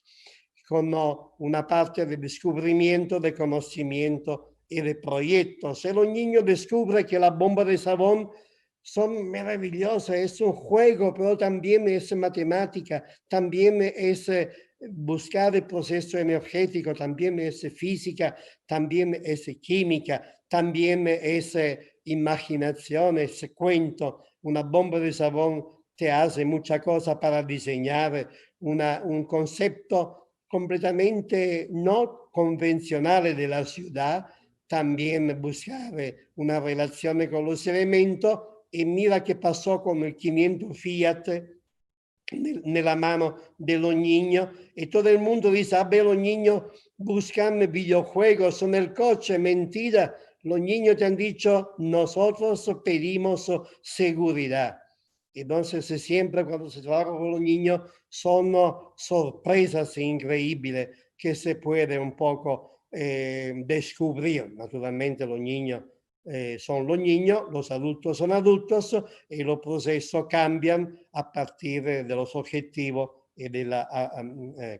con una parte de descubrimiento, de conocimiento y de proyectos. Si los niños descubren que la bomba de jabón son maravillosas, es un juego, pero también es matemática, también es buscar el proceso energético, también es física, también es química, también es imaginación, es cuento. Una bomba de jabón te hace mucha cosa para diseñar un concepto completamente no convencional de la ciudad, también buscar una relación con los elementos. Y mira qué pasó con el 500 Fiat nella mano de los niños. Y todo el mundo dice, los niños buscan videojuegos en el coche. Mentira. Los niños te han dicho, nosotros pedimos seguridad. Entonces, siempre cuando se trabaja con los niños, son sorpresas increíbles que se puede un poco descubrir. Naturalmente, los niños son los niños, los adultos son adultos y los procesos cambian a partir de los objetivos y de la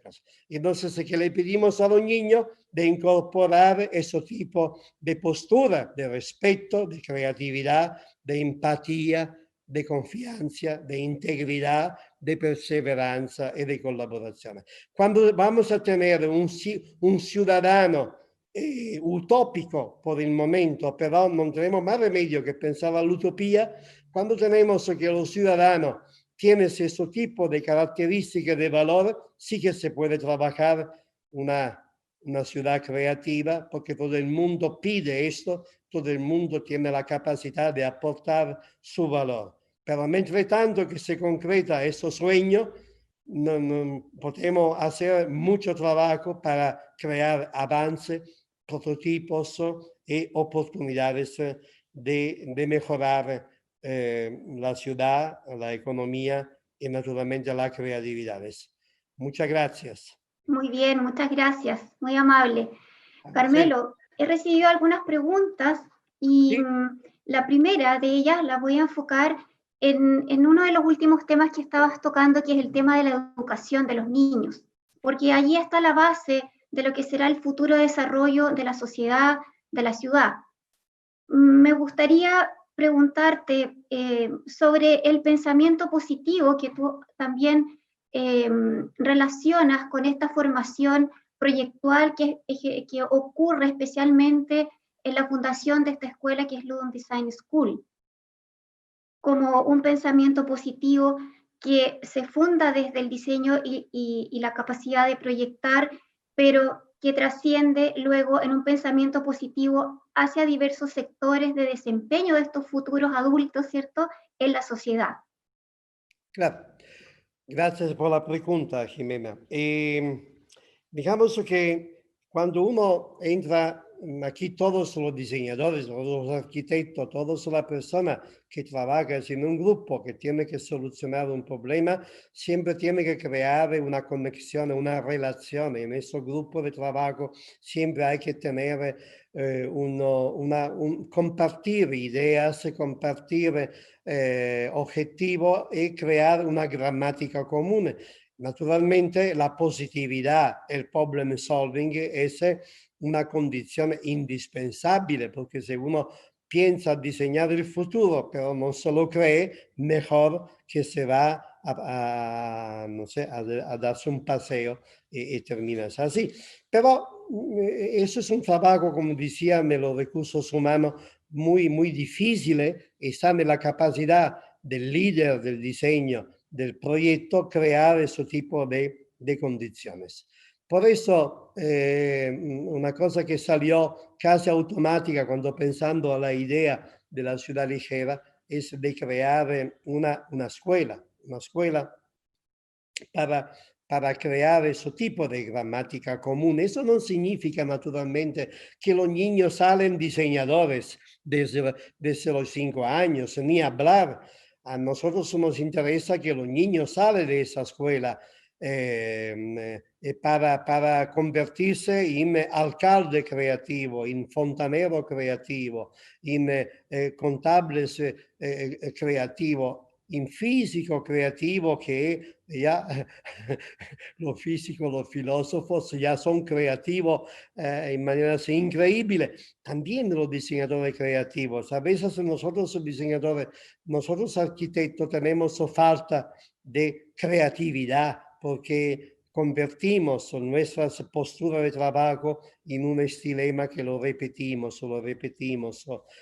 cosa. Entonces, que le pedimos a los niños de incorporar ese tipo de postura, de respeto, de creatividad, de empatía, de confianza, de integridad, de perseverancia y de colaboración. Cuando vamos a tener un ciudadano utópico por el momento, pero no tenemos más remedio que pensar a la utopía, cuando tenemos que los ciudadanos tienen ese tipo de características de valor, sí que se puede trabajar una ciudad creativa, porque todo el mundo pide esto, todo el mundo tiene la capacidad de aportar su valor. Pero mientras tanto que se concreta ese sueño, no podemos hacer mucho trabajo para crear avances, prototipos y oportunidades de mejorar la ciudad, la economía y naturalmente las creatividades. Muchas gracias. Muy bien, muchas gracias, muy amable. Sí. Carmelo, he recibido algunas preguntas y Sí. la primera de ellas la voy a enfocar en uno de los últimos temas que estabas tocando, que es el tema de la educación de los niños, porque allí está la base de lo que será el futuro desarrollo de la sociedad, de la ciudad. Me gustaría preguntarte sobre el pensamiento positivo que tú también relacionas con esta formación proyectual que ocurre especialmente en la fundación de esta escuela que es Ludum Design School, como un pensamiento positivo que se funda desde el diseño y la capacidad de proyectar, pero que trasciende luego en un pensamiento positivo hacia diversos sectores de desempeño de estos futuros adultos, ¿cierto?, en la sociedad. Claro. Gracias por la pregunta, Jimena. Digamos que cuando uno entra aquí, todos los diseñadores, los arquitectos, todas las personas que trabajan en un grupo que tiene que solucionar un problema, siempre tiene que crear una conexión, una relación. En ese grupo de trabajo siempre hay que tener compartir ideas, compartir objetivos y crear una gramática común. Naturalmente la positividad, el problem solving es una condición indispensable, porque si uno piensa diseñar el futuro, pero no se lo cree, mejor que se va no sé, a darse un paseo y terminas así. Pero eso es un trabajo, como decía, de los recursos humanos muy, muy difícil. Está en la capacidad del líder del diseño del proyecto crear ese tipo de condiciones. Por eso, una cosa que salió casi automática cuando pensando a la idea de la ciudad ligera es de crear una escuela para crear ese tipo de gramática común. Eso no significa naturalmente que los niños salen diseñadores desde los 5 años, ni hablar. A nosotros nos interesa que los niños salen de esa escuela para convertirse en alcalde creativo, en fontanero creativo, en contables creativo, en físico creativo, que ya los físicos, los filósofos ya son creativos en maneras increíbles. También los diseñadores creativos. A veces nosotros diseñadores, nosotros arquitectos tenemos falta de creatividad porque convertimos nuestras posturas de trabajo en un estilema que lo repetimos,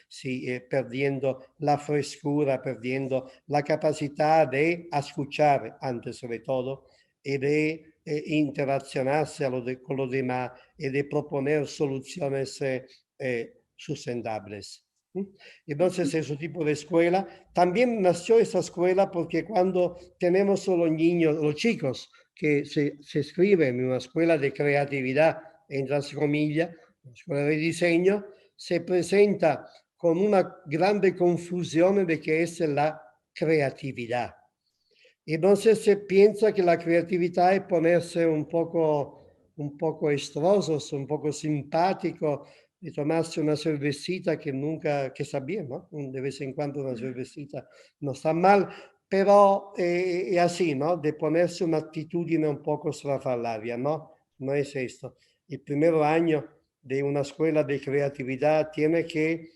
sí, perdiendo la frescura, perdiendo la capacidad de escuchar antes de todo y de interaccionarse con los demás y de proponer soluciones sustentables. Entonces, ese tipo de escuela, también nació esa escuela porque cuando tenemos a los niños, los chicos, que se escriben en una escuela de creatividad, entre las comillas, una escuela de diseño, se presenta con una grande confusión de qué es la creatividad. Entonces se piensa que la creatividad es ponerse un poco estrosos, un poco simpático, y tomarse una cervecita que nunca, que está bien, ¿no? De vez en cuando una cervecita no está mal, pero es así, ¿no? De ponerse una actitud un poco estrafalaria, ¿no? No es esto. El primer año de una escuela de creatividad tiene que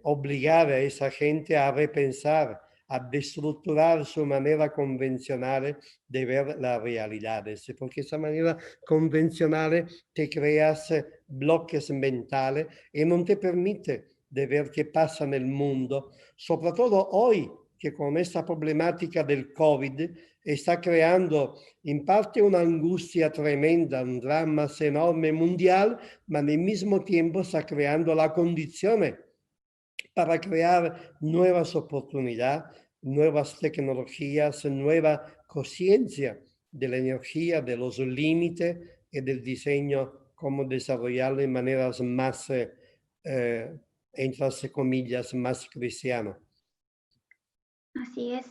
obligar a esa gente a repensar, a destructurar su manera convencional de ver las realidades, porque esa manera convencional te creas bloques mentales y no te permite de ver qué pasa en el mundo, sobre todo hoy que con esta problemática del COVID está creando in parte una angustia tremenda, un drama enorme mundial, ma al mismo tiempo está creando la condizione para crear nuevas oportunidades, nuevas tecnologías, nueva conciencia de la energía, de los límites y del diseño, cómo desarrollarlo en maneras más, entre comillas, más cristianas. Así es.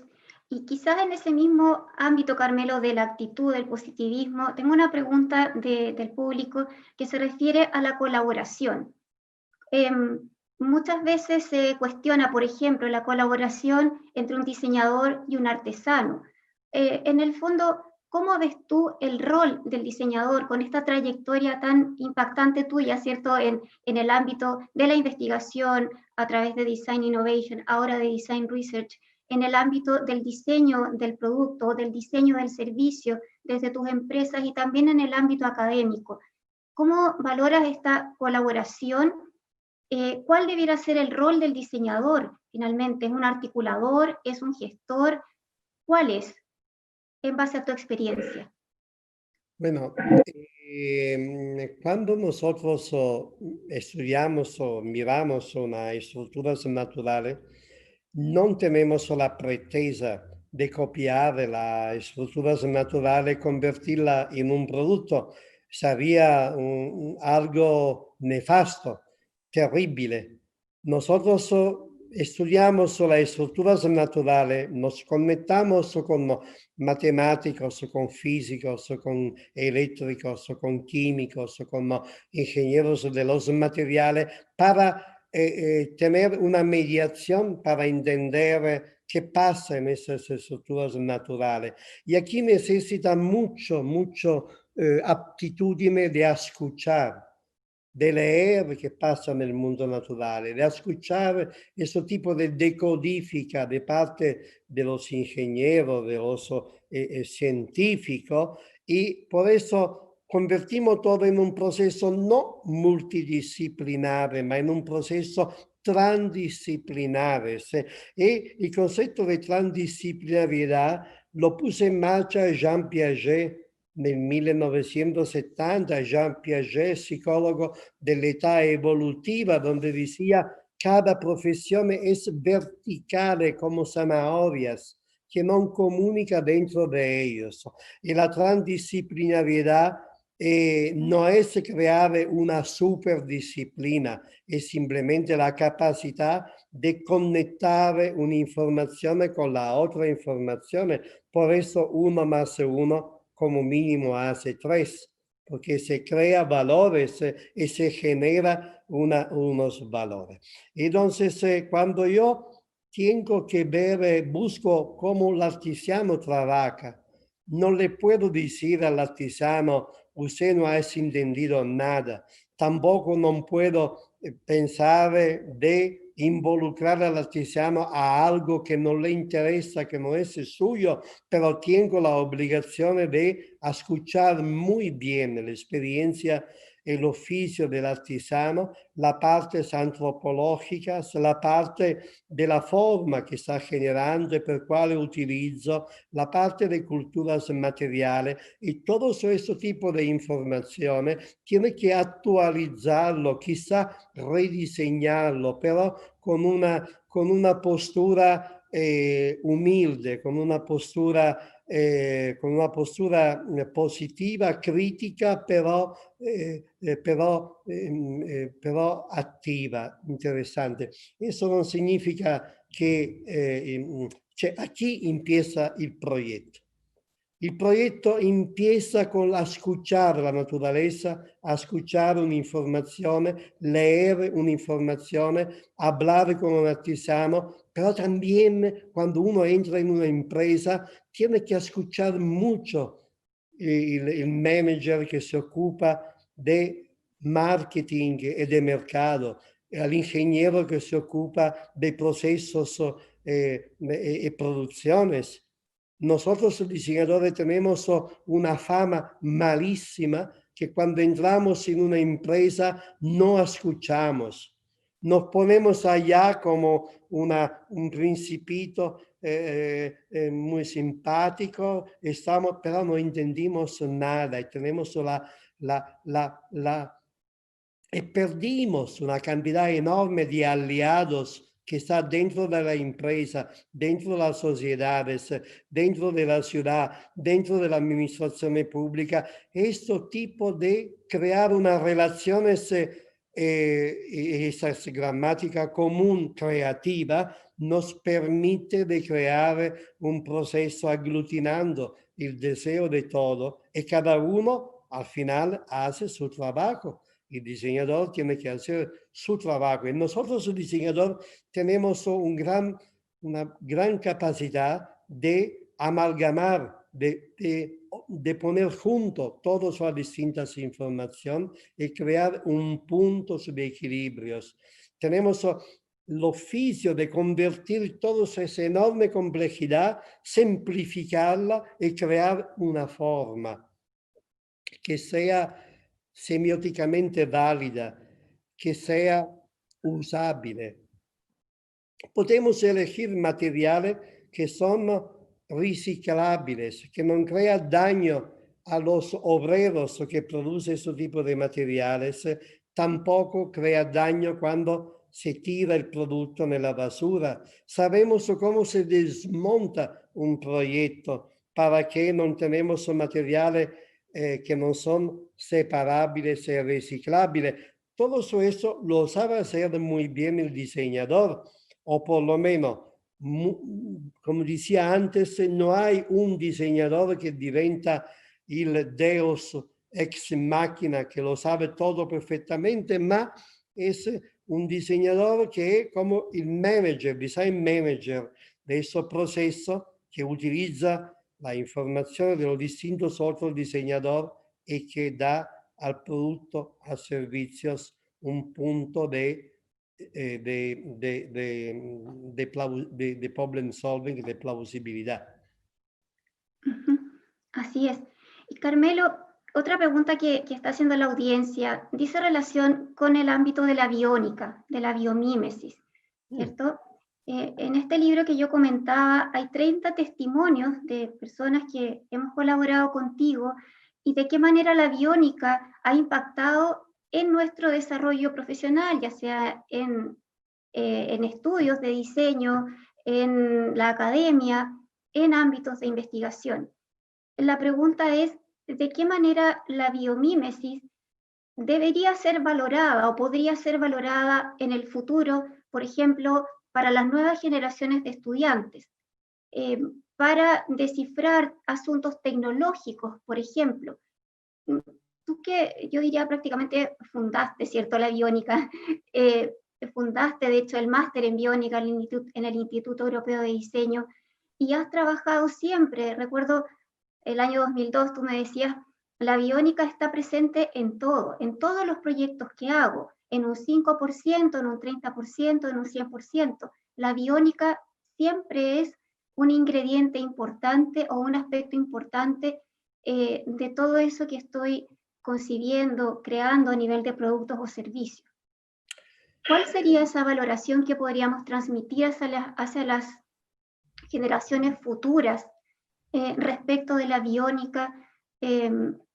Y quizás en ese mismo ámbito, Carmelo, de la actitud, del positivismo, tengo una pregunta del público que se refiere a la colaboración. Muchas veces se cuestiona, por ejemplo, la colaboración entre un diseñador y un artesano. En el fondo, ¿cómo ves tú el rol del diseñador con esta trayectoria tan impactante tuya, ¿cierto? En el ámbito de la investigación a través de Design Innovation, ahora de Design Research, en el ámbito del diseño del producto, del diseño del servicio desde tus empresas y también en el ámbito académico. ¿Cómo valoras esta colaboración? ¿Cuál debiera ser el rol del diseñador? Finalmente, ¿es un articulador? ¿Es un gestor? ¿Cuál es, en base a tu experiencia? Bueno, cuando nosotros estudiamos o miramos unas estructuras naturales, no tenemos la pretesa de copiar las estructuras naturales y convertirla en un producto. Sería algo nefasto, terrible. Nosotros estudiamos las estructuras naturales, nos conectamos con matemáticos, con físicos, con eléctricos, con químicos, con ingenieros de los materiales para tener una mediación para entender qué pasa en esas estructuras naturales. Y aquí necesita mucho aptitudine de escuchar, de leer qué pasa en el mundo natural, de escuchar ese tipo de decodifica de parte de los ingenieros, de los científicos, y por eso convertimos todo en un proceso no multidisciplinario, ma en un proceso transdisciplinario. Y el concepto de transdisciplinariedad lo puso en marcha Jean Piaget nel 1970, Jean Piaget, psicólogo dell'età evolutiva, donde decía, cada profesione es verticale como zanahorias, que no comunica dentro de ellos. Y la transdisciplinariedad no es crear una superdisciplina, es simplemente la capacidad de conectar una información con la otra información. Por eso 1 más 1 como mínimo hace 3, porque se crea valores y se genera unos valores. Entonces, cuando yo tengo que ver, busco cómo el artesano trabaja, no le puedo decir al artesano, usted no ha entendido nada. Tampoco no puedo pensar de involucrar al artesano a algo que no le interesa, que no es suyo, pero tengo la obligación de escuchar muy bien la experiencia, el oficio del artesano, la parte antropológica, la parte de la forma que está generando y per cuale utilizzo, la parte de culturas materiales y todo ese tipo de información tiene que actualizarlo, quizá rediseñarlo, pero con una postura humilde, con una postura positiva, critica, però attiva, interessante. Eso no significa que aquí empieza el proyecto. El proyecto empieza con escuchar la naturaleza, a escuchar una información, leer una información, hablar con un artesano, pero también cuando uno entra en una empresa, tiene que escuchar mucho el manager que se ocupa de marketing y de mercado. al ingeniero que se ocupa de procesos y producciones. Nosotros los diseñadores tenemos una fama malísima que cuando entramos en una empresa no escuchamos. Nos ponemos allá como un principito muy simpático, pero no entendimos nada y tenemos y perdimos una cantidad enorme de aliados que está dentro de la empresa, dentro de las sociedades, dentro de la ciudad, dentro de la administración pública. Este tipo de crear unas relaciones, esa gramática común creativa nos permite de crear un proceso aglutinando el deseo de todo y cada uno al final hace su trabajo. El diseñador tiene que hacer su trabajo. Y nosotros, el diseñador, tenemos una gran capacidad de amalgamar, de poner junto todas las distintas informaciones y crear un punto de equilibrios. Tenemos el oficio de convertir toda esa enorme complejidad, simplificarla y crear una forma que sea semióticamente válida, que sea usable. Podemos elegir materiales que son reciclables, que no crean daño a los obreros que producen ese tipo de materiales, tampoco crea daño cuando se tira el producto en la basura. Sabemos cómo se desmonta un proyecto para que no tenemos materiales que no son separables y reciclables. Todo eso lo sabe hacer muy bien el diseñador, o por lo menos, como decía antes, no hay un diseñador que diventa el Deus ex machina, que lo sabe todo perfectamente, ma es un diseñador que es como el manager, design manager de esos procesos, que utiliza la información de los distintos otros diseñadores y que da al producto, a servicios, un punto de problem solving, de plausibilidad. Así es. Y Carmelo, otra pregunta que está haciendo la audiencia dice relación con el ámbito de la biónica, de la biomímesis, ¿cierto? En este libro que yo comentaba hay 30 testimonios de personas que hemos colaborado contigo y de qué manera la biónica ha impactado en nuestro desarrollo profesional, ya sea en estudios de diseño, en la academia, en ámbitos de investigación. La pregunta es, ¿de qué manera la biomímesis debería ser valorada o podría ser valorada en el futuro, por ejemplo, para las nuevas generaciones de estudiantes, para descifrar asuntos tecnológicos, por ejemplo? Tú que yo diría prácticamente fundaste, ¿cierto?, la biónica, fundaste de hecho el máster en biónica en el Instituto Europeo de Diseño y has trabajado siempre, recuerdo el año 2002 tú me decías, la biónica está presente en todos los proyectos que hago, en un 5%, en un 30%, en un 100%. La biónica siempre es un ingrediente importante o un aspecto importante de todo eso que estoy concibiendo, creando a nivel de productos o servicios. ¿Cuál sería esa valoración que podríamos transmitir hacia las generaciones futuras respecto de la biónica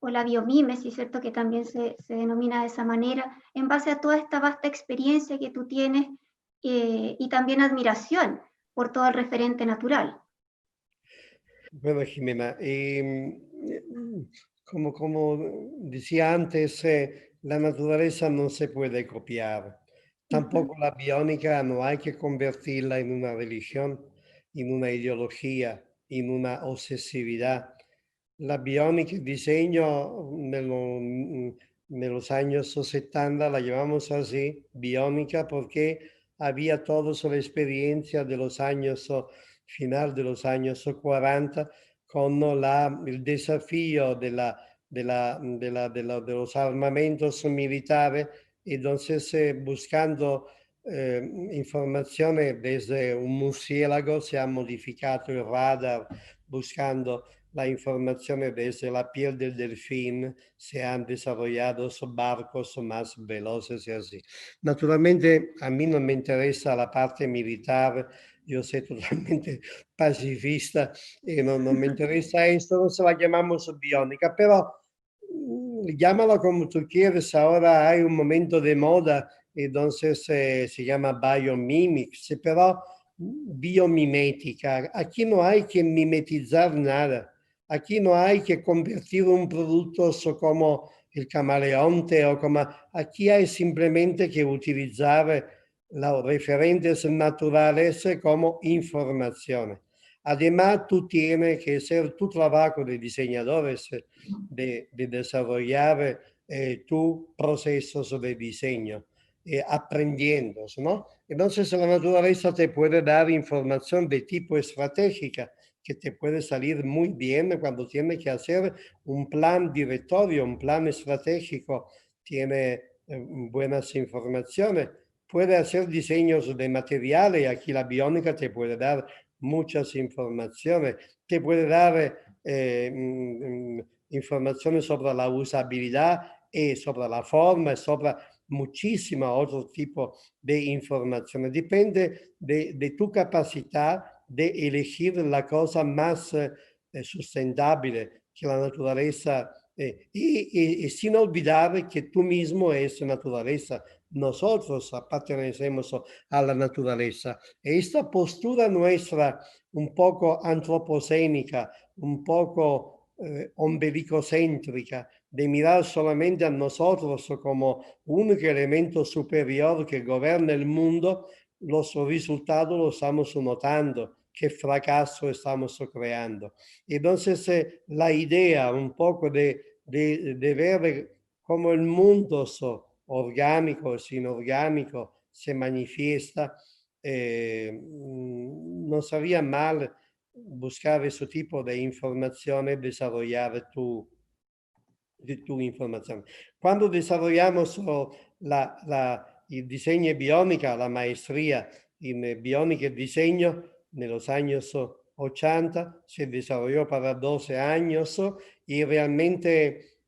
o la biomímesis, ¿cierto?, que también se denomina de esa manera, en base a toda esta vasta experiencia que tú tienes y también admiración por todo el referente natural? Bueno, Jimena, como decía antes, la naturaleza no se puede copiar. Tampoco la biónica no hay que convertirla en una religión, en una ideología, en una obsesividad. La biónica, el diseño de los años 70 la llamamos así, biónica, porque había toda la experiencia de los años, final de los años 40, con el desafío de los armamentos militares Entonces, buscando informaciones desde un murciélago, se ha modificado el radar, buscando la información desde la piel del delfín, se han desarrollado barcos más veloces y así. Naturalmente, a mí no me interesa la parte militar, yo soy totalmente pacifista y no me interesa esto, no se la llamamos biónica, pero llámalo como tú quieres, ahora hay un momento de moda, entonces se llama biomimics, pero biomimética. Aquí no hay que mimetizar nada. Aquí no hay que convertir un producto como el camaleonte o como... Aquí hay simplemente que utilizar los referentes naturales como información. Además, tú tienes que hacer tu trabajo de diseñadores, de desarrollar tus procesos de diseño, aprendiendo, ¿no? Entonces la naturaleza te puede dar información de tipo estratégica que te puede salir muy bien cuando tienes que hacer un plan directorio, un plan estratégico, tiene buenas informaciones. Puede hacer diseños de materiales, aquí la biónica te puede dar muchas informaciones, te puede dar informaciones sobre la usabilidad y sobre la forma, sobre muchísimos otros tipos de informaciones. Depende de tu capacidad de elegir la cosa más sustentable que la naturaleza y sin olvidar que tú mismo es naturaleza. Nosotros pertenecemos a la naturaleza. Esta postura nuestra un poco antropocénica, un poco ombelicocéntrica, de mirar solamente a nosotros como único elemento superior que gobierna el mundo, los resultados los estamos notando, qué fracaso estamos creando. Entonces, la idea un poco de ver cómo el mundo orgánico, inorgánico, se manifiesta, no sería mal buscar ese tipo de informaciones, desarrollar tu información. Cuando desarrollamos el diseño biónica, la maestría en biónica y diseño, en los años 80, se desarrolló para 12 años y realmente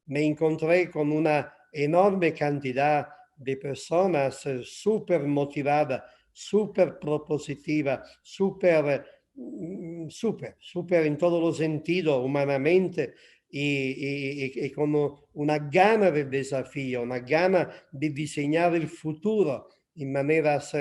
me encontré con una enorme cantidad de personas súper motivadas, súper propositivas, súper en todos los sentidos, humanamente, y con una gana de desafío, una gana de diseñar el futuro en maneras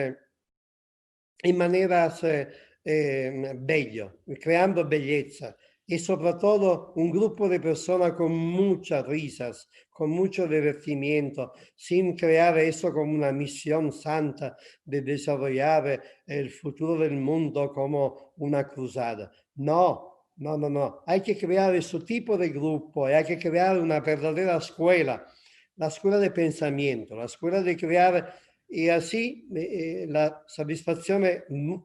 bello, creando belleza. Y sobre todo un grupo de personas con muchas risas, con mucho divertimiento, sin crear eso como una misión santa de desarrollar el futuro del mundo como una cruzada. No, no, no, no. Hay que crear ese tipo de grupo, hay que crear una verdadera escuela, la escuela de pensamiento, la escuela de crear y así la satisfacción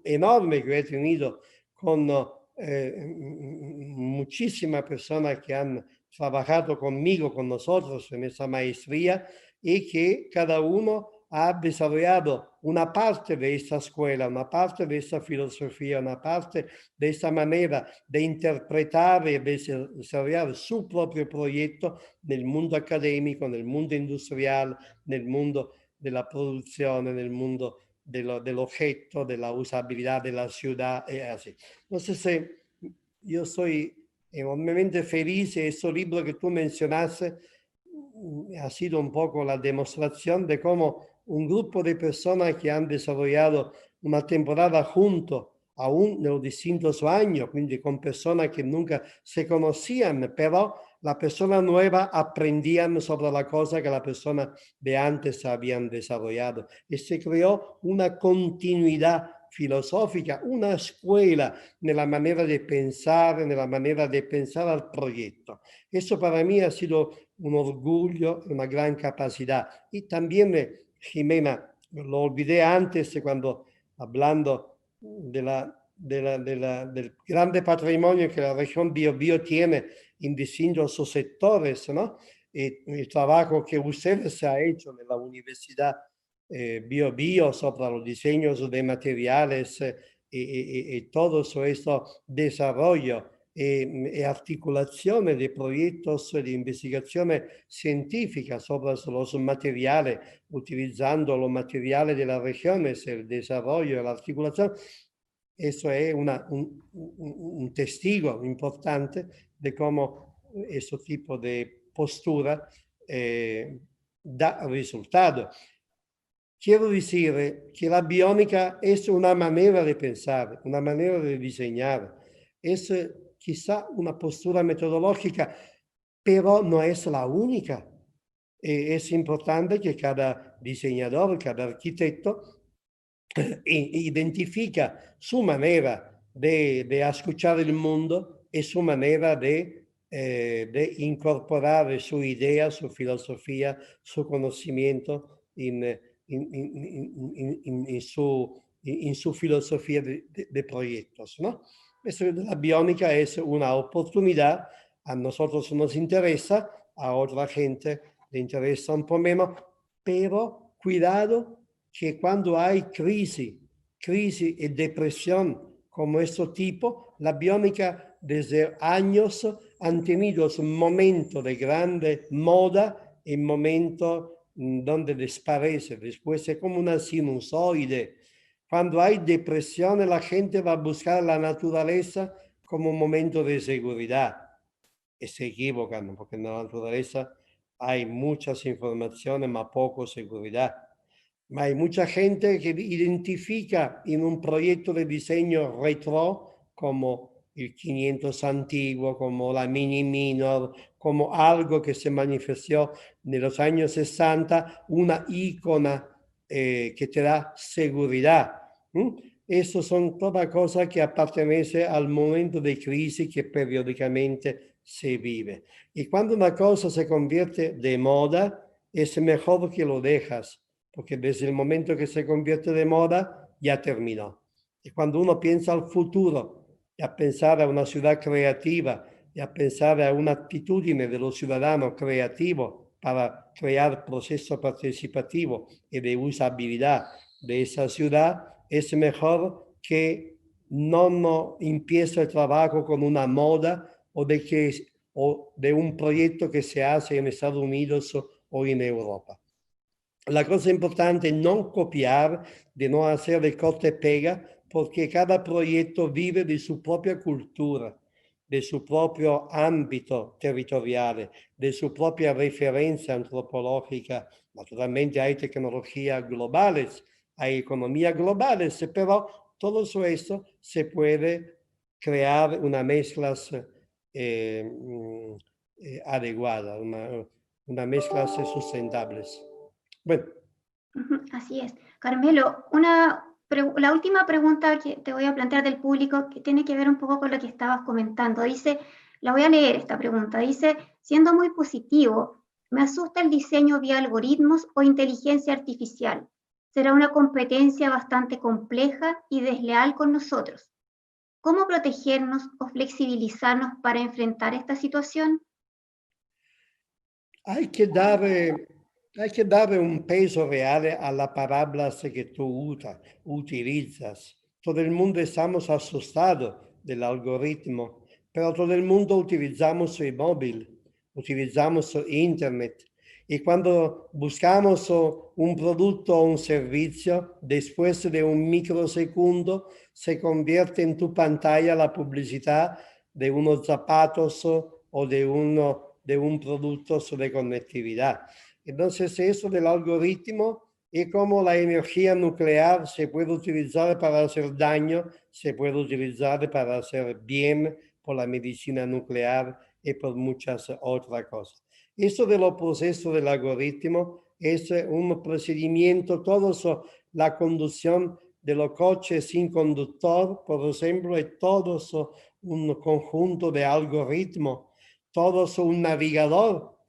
enorme que he tenido con muchísimas personas que han trabajado conmigo, con nosotros en esa maestría y que cada uno ha desarrollado una parte de esta escuela, una parte de esta filosofía, una parte de esta manera de interpretar y desarrollar su propio proyecto nel mundo académico, nel mundo industrial, nel mundo de la producción, en el mundo del objeto, de la usabilidad de la ciudad, así. Entonces, yo soy enormemente feliz y ese libro que tú mencionaste ha sido un poco la demostración de cómo un grupo de personas que han desarrollado una temporada juntos, aún en los distintos años, quindi con personas que nunca se conocían, pero la persona nueva aprendían sobre la cosa que la persona de antes habían desarrollado. Y se creó una continuidad filosofica, una escuela nella maniera di pensare, nella maniera di pensare al proyecto. Eso para mí ha sido un orgullo, una gran capacidad. Y también, Jimena, lo olvidé antes cuando hablando del grande patrimonio que la región Biobío tiene en distintos sectores, ¿no? el trabajo que ustedes ha hecho en la Universidad Bio Bio sobre los diseños de materiales y todo eso desarrollo y articulaciones de proyectos de investigación científica sobre los materiales, utilizando los materiales de las regiones, el desarrollo, la articulación. Eso es un testigo importante de cómo este tipo de postura da resultado. Quiero decir que la biónica es una manera de pensar, una manera de diseñar. Es quizá una postura metodológica, pero no es la única. Es importante que cada diseñador, cada arquitecto identifica su manera de escuchar el mundo y su manera de incorporar su idea, su filosofía, su conocimiento en su filosofía de proyectos, ¿no? Eso de la biónica es una oportunidad, a nosotros nos interesa, a otra gente le interesa un poco menos, pero cuidado que cuando hay crisis y depresión como este tipo, la biónica desde años han tenido un momento de grande moda y momento donde desaparece. Después es como una sinusoide. Cuando hay depresión, la gente va a buscar la naturaleza como un momento de seguridad. Y se equivocan, porque en la naturaleza hay muchas informaciones, más poco seguridad. Ma hay mucha gente que identifica en un proyecto de diseño retro como el 500 antiguo, como la Mini Minor, como algo que se manifestó en los años 60, una icona que te da seguridad. Eso son todas cosas que pertenecen al momento de crisis que periódicamente se vive. Y cuando una cosa se convierte de moda, es mejor que lo dejas, porque desde el momento que se convierte de moda, ya terminó. Y cuando uno piensa al futuro, y a pensar a una ciudad creativa, y a pensar a una actitudine de los ciudadanos creativos para crear proceso participativo y de usabilidad de esa ciudad, es mejor que no empiece el trabajo con una moda o de un proyecto que se hace en Estados Unidos o en Europa. La cosa importante es no copiar, de no hacer de corte y pega, porque cada proyecto vive de su propia cultura, de su propio ámbito territorial, de su propia referencia antropológica. Naturalmente hay tecnologías globales, hay economías globales, pero todo eso se puede crear una mezcla adecuada, una mezcla sustentables. Bueno, Así es. Carmelo, la última pregunta que te voy a plantear del público que tiene que ver un poco con lo que estabas comentando. Dice, la voy a leer esta pregunta. Dice, siendo muy positivo, me asusta el diseño vía algoritmos o inteligencia artificial. Será una competencia bastante compleja y desleal con nosotros. ¿Cómo protegernos o flexibilizarnos para enfrentar esta situación? hay que dar un peso real a las palabras que tú utilizas. Todo el mundo estamos asustados del algoritmo, pero todo el mundo utilizamos el móvil, utilizamos internet. Y cuando buscamos un producto o un servicio, después de un microsegundo se convierte en tu pantalla la publicidad de unos zapatos o de un producto de conectividad. Entonces, eso del algoritmo es como la energía nuclear se puede utilizar para hacer daño, se puede utilizar para hacer bien por la medicina nuclear y por muchas otras cosas. Eso de los procesos del algoritmo es un procedimiento, todo eso, la conducción de los coches sin conductor, por ejemplo, es todo eso un conjunto de algoritmos, todo eso un navegador,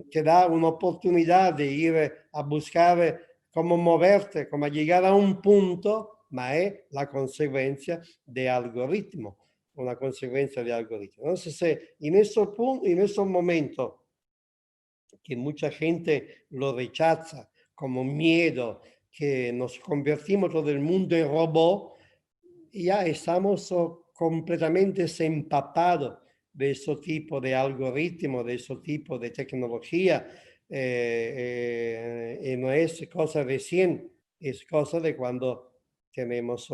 te da una oportunidad de ir a buscar cómo moverte, cómo llegar a un punto, ma es la consecuencia de algoritmo, una consecuencia de algoritmo. Entonces, en ese momento que mucha gente lo rechaza como miedo, que nos convertimos todo el mundo en robot, ya estamos completamente empapados de ese tipo de algoritmo, de ese tipo de tecnología. Y no es cosa recién, es cosa de cuando tenemos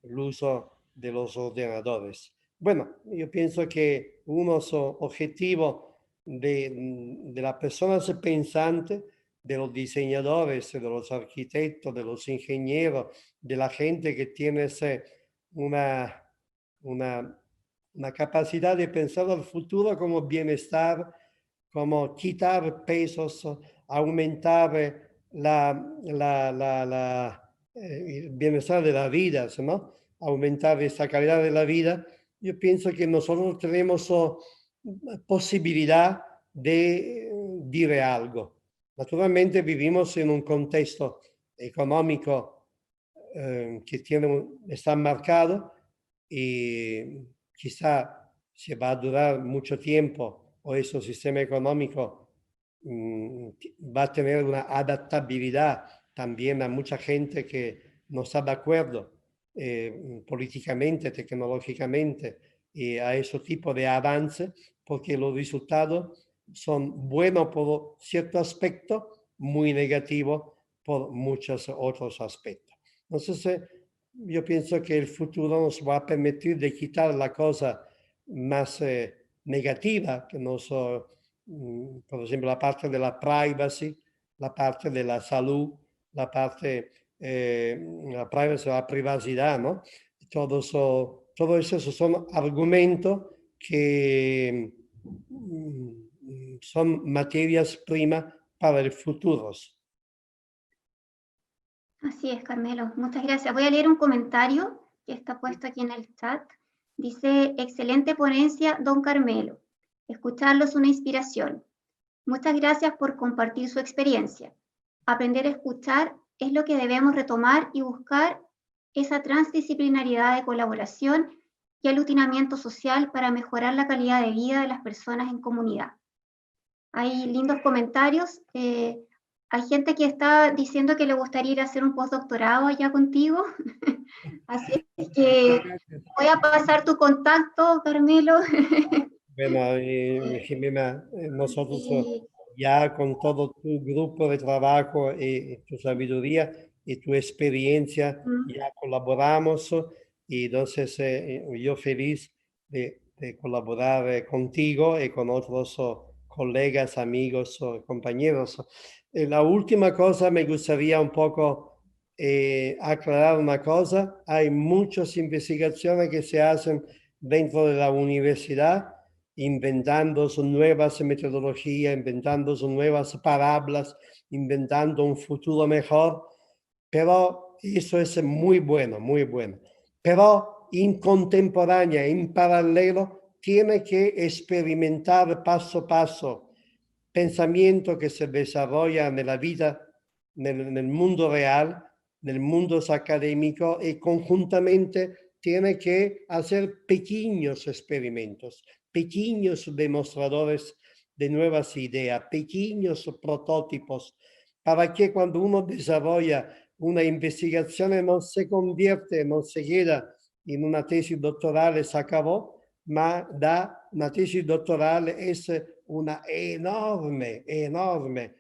el uso de los ordenadores. Bueno, yo pienso que unos objetivos de las personas pensantes, de los diseñadores, de los arquitectos, de los ingenieros, de la gente que tiene una, una, una capacidad de pensar al futuro como bienestar, como quitar pesos, aumentar el bienestar de la vida, ¿no? Aumentar esta calidad de la vida. Yo pienso que nosotros tenemos posibilidad de dire algo. Naturalmente vivimos en un contexto económico que está marcado y quizá se va a durar mucho tiempo o ese sistema económico va a tener una adaptabilidad también a mucha gente que no está de acuerdo políticamente, tecnológicamente y a ese tipo de avance, porque los resultados son buenos por cierto aspecto, muy negativos por muchos otros aspectos. Entonces, yo pienso que el futuro nos va a permitir de quitar la cosa más negativa, que nos, por ejemplo, la parte de la privacy, la parte de la salud, la parte, la privacy, la privacidad, ¿no? Todo eso son argumentos que son materias primas para el futuro. Así es, Carmelo. Muchas gracias. Voy a leer un comentario que está puesto aquí en el chat. Dice, excelente ponencia, don Carmelo. Escucharlo es una inspiración. Muchas gracias por compartir su experiencia. Aprender a escuchar es lo que debemos retomar y buscar esa transdisciplinariedad de colaboración y aglutinamiento social para mejorar la calidad de vida de las personas en comunidad. Hay lindos comentarios. Hay gente que está diciendo que le gustaría ir a hacer un postdoctorado allá contigo. Así es que voy a pasar tu contacto, Carmelo. Bueno, Jimena, nosotros Y, ya con todo tu grupo de trabajo y tu sabiduría y tu experiencia, ya colaboramos y entonces yo feliz de colaborar contigo y con otros colegas, amigos o compañeros. La última cosa me gustaría un poco aclarar una cosa. Hay muchas investigaciones que se hacen dentro de la universidad inventando sus nuevas metodologías, inventando sus nuevas parábolas, inventando un futuro mejor, pero eso es muy bueno, muy bueno. Pero en contemporánea, en paralelo, tiene que experimentar paso a paso pensamiento que se desarrolla en la vida, en el mundo real, en el mundo académico y conjuntamente tiene que hacer pequeños experimentos, pequeños demostradores de nuevas ideas, pequeños prototipos, para que cuando uno desarrolla una investigación no se convierte, no se queda en una tesis doctoral y se acabó, ma da una tesis doctoral es una enorme, enorme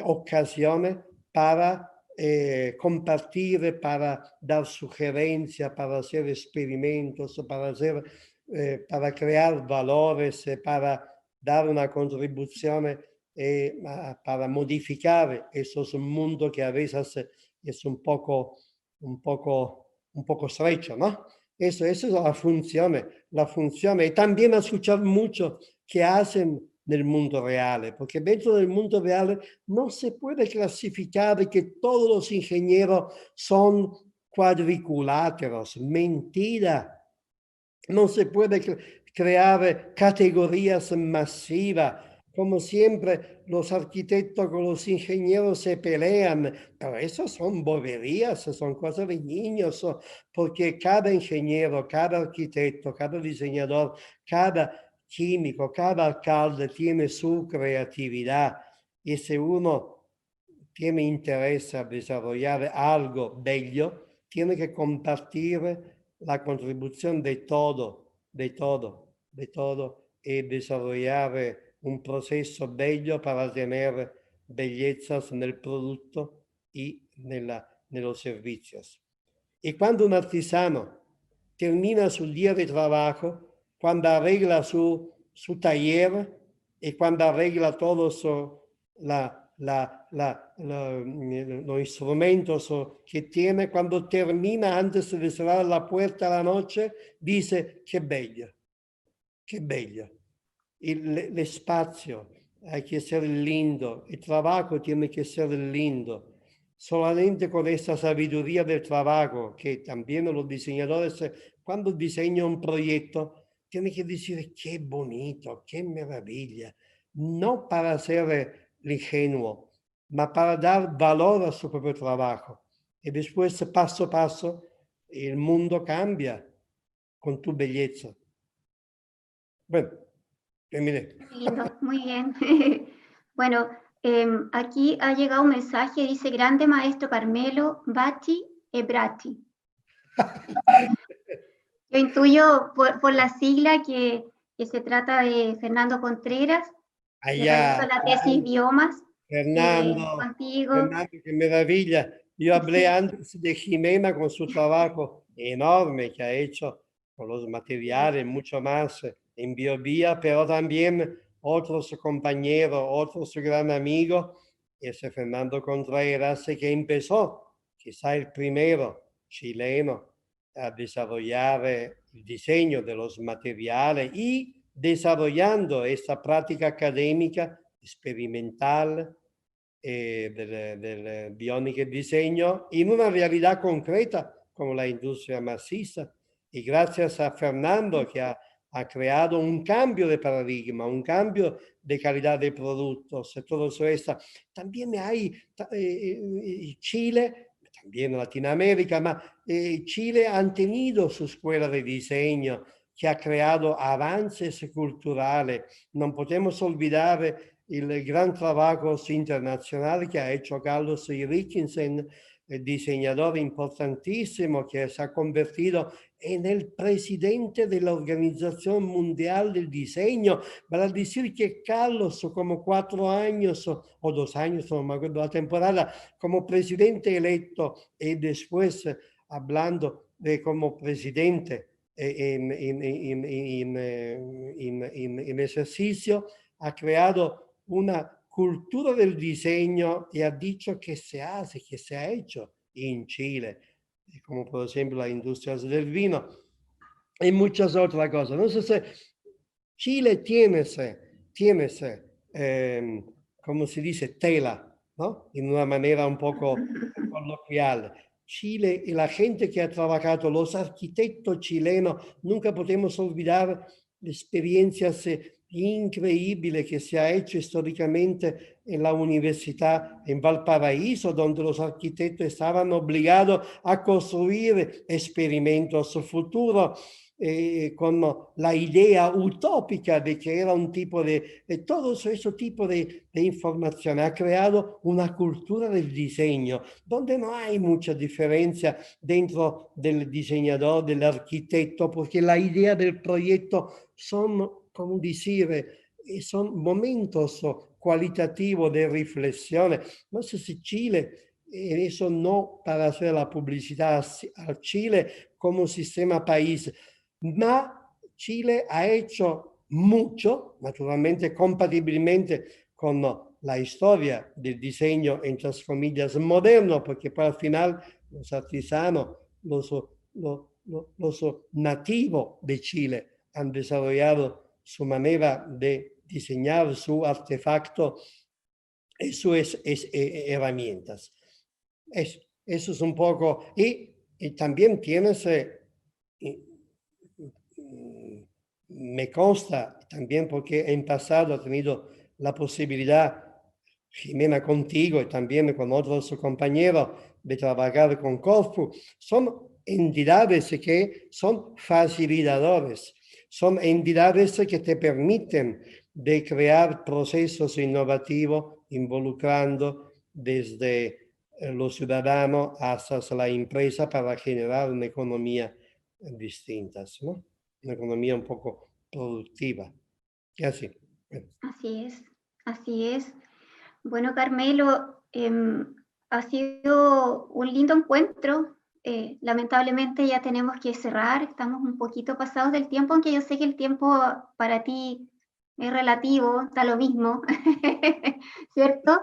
occasione para compartir, para dar sugerencias, para hacer experimentos, para crear valores, para dar una contribución para modificar esos mundos que a veces es un poco estrecho, ¿no? Eso es la función y también escuchar mucho que hacen nel mundo real, porque dentro del mundo real no se puede clasificar que todos los ingenieros son cuadriculáteros, mentira. No se puede crear categorías masivas. Como siempre, los arquitectos con los ingenieros se pelean, pero eso son boberías, son cosas de niños, porque cada ingeniero, cada arquitecto, cada diseñador, cada químico, cada alcalde tiene su creatividad y si uno tiene interés a desarrollar algo bello, tiene que compartir la contribución de todo, y desarrollar un proceso bello para tener bellezas en el producto y los servicios. Y cuando un artesano termina su día de trabajo, cuando arregla su taller y cuando arregla todos los instrumentos que tiene, cuando termina antes de cerrar la puerta a la noche, dice: qué bello, qué bello. El espacio hay que ser lindo, el trabajo tiene que ser lindo. Solamente con esta sabiduría del trabajo, que también los diseñadores, cuando diseñan un proyecto, tienen que decir: qué bonito, qué maravilla. No para ser ingenuo, ma para dar valor a su propio trabajo. Y después, paso a paso, el mundo cambia con tu belleza. Bueno, terminé. Muy lindo, muy bien. Bueno, aquí ha llegado un mensaje, dice: grande maestro Carmelo, Bati e Brati. Yo intuyo por la sigla que se trata de Fernando Contreras, que realizó Allá, la tesis Biomas Fernando, contigo. Fernando, qué maravilla. Yo hablé antes de Jimena con su trabajo enorme que ha hecho con los materiales, mucho más en Biovía, pero también otros compañeros, otros gran amigos, ese Fernando Contreras que empezó, quizá el primero chileno, a desarrollar el diseño de los materiales y desarrollando esta práctica académica experimental del biónica y diseño en una realidad concreta como la industria maciza. Y gracias a Fernando que ha creado un cambio de paradigma, un cambio de calidad de productos, todo eso. También hay Chile, también Latinoamérica, ma Chile han tenido su escuela de diseño que ha creado avances culturales. No podemos olvidar el gran trabajo internacional que ha hecho Carlos Richardson, el diseñador importantísimo que se ha convertido en el presidente de la Organización Mundial del Diseño, para decir que Carlos, como 4 años o 2 años, no me acuerdo la temporada, como presidente electo y después hablando de como presidente en ejercicio, ha creado una cultura del diseño y ha dicho que se hace, que se ha hecho en Chile, como por ejemplo las industrias del vino y muchas otras cosas. Entonces, Chile tiene, como se dice, tela, ¿no? En una manera un poco coloquial. Chile y la gente que ha trabajado, los arquitectos chilenos, nunca podemos olvidar experiencias increíbles que se ha hecho históricamente en la universidad en Valparaíso, donde los arquitectos estaban obligados a construir experimentos futuros con la idea utópica de que era un tipo de todo ese tipo de información. Ha creado una cultura del diseño donde no hay mucha diferencia dentro del diseñador, del arquitecto, porque la idea del proyecto son, como decir, son momentos cualitativos de reflexión. No sé si Chile, eso no para hacer la publicidad a Chile como sistema país, ma Chile ha hecho mucho, naturalmente compatibilmente con la historia del diseño, entre comillas, moderno, porque para el final los artesanos, los nativos de Chile han desarrollado su manera de diseñar su artefacto y sus herramientas. Eso es un poco, y también tienes, me consta también porque en pasado he tenido la posibilidad, Jimena contigo y también con otros compañeros, de trabajar con Corfu. Son entidades que son facilitadores, son entidades que te permiten de crear procesos innovativos involucrando desde los ciudadanos hasta la empresa para generar una economía distinta, ¿no? Una economía un poco productiva. Y así. Bueno. Así es, así es. Bueno, Carmelo, ha sido un lindo encuentro. Lamentablemente ya tenemos que cerrar, estamos un poquito pasados del tiempo, aunque yo sé que el tiempo para ti es relativo, da lo mismo, ¿cierto?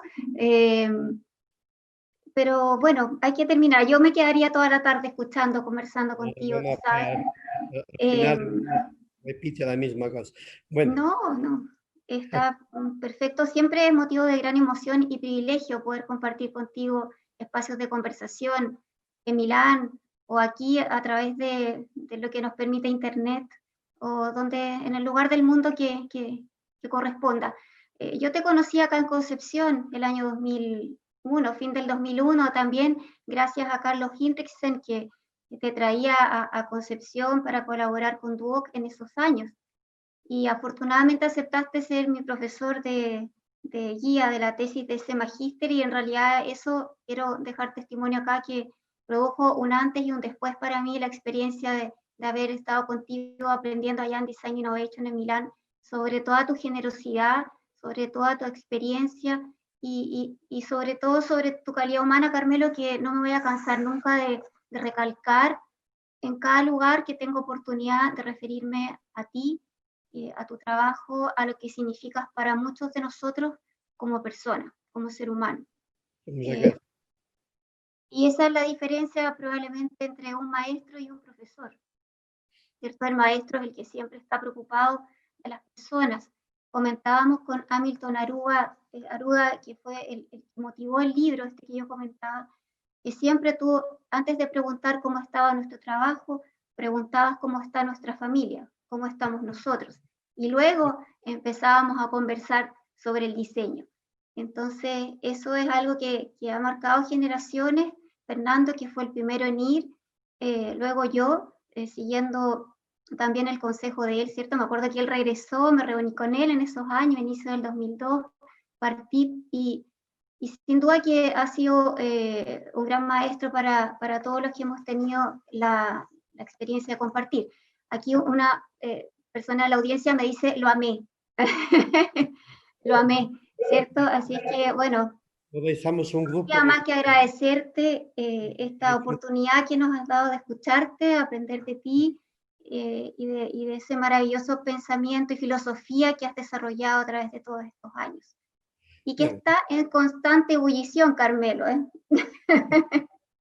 Pero bueno, hay que terminar. Yo me quedaría toda la tarde escuchando, conversando contigo, Bueno, quizás. al final repite la misma cosa. Bueno. No, está perfecto. Siempre es motivo de gran emoción y privilegio poder compartir contigo espacios de conversación en Milán o aquí a través de lo que nos permite Internet o donde en el lugar del mundo que corresponda. Yo te conocí acá en Concepción el año 2001, fin del 2001, también gracias a Carlos Hinrichsen que te traía a Concepción para colaborar con Duoc en esos años. Y afortunadamente aceptaste ser mi profesor de guía de la tesis de ese magíster y en realidad eso quiero dejar testimonio acá que produjo un antes y un después para mí la experiencia de haber estado contigo aprendiendo allá en Design Innovation en Milán sobre toda tu generosidad, sobre toda tu experiencia y sobre todo sobre tu calidad humana, Carmelo, que no me voy a cansar nunca de recalcar en cada lugar que tengo oportunidad de referirme a ti, a tu trabajo, a lo que significas para muchos de nosotros como persona, como ser humano. Y esa es la diferencia probablemente entre un maestro y un profesor. ¿Cierto? El maestro es el que siempre está preocupado de las personas. Comentábamos con Hamilton Aruda, que fue el que motivó el libro este que yo comentaba, que siempre tú, antes de preguntar cómo estaba nuestro trabajo, preguntabas cómo está nuestra familia, cómo estamos nosotros. Y luego empezábamos a conversar sobre el diseño. Entonces, eso es algo que ha marcado generaciones. Fernando, que fue el primero en ir, luego yo, siguiendo también el consejo de él, ¿cierto? Me acuerdo que él regresó, me reuní con él en esos años, inicio del 2002, partí y sin duda que ha sido un gran maestro para todos los que hemos tenido la experiencia de compartir. Aquí una persona de la audiencia me dice, lo amé. Lo amé, ¿cierto? Así es que, bueno, Somos un grupo nada más que agradecerte esta oportunidad que nos has dado de escucharte, aprender de ti y de ese maravilloso pensamiento y filosofía que has desarrollado a través de todos estos años. Y que está en constante ebullición, Carmelo.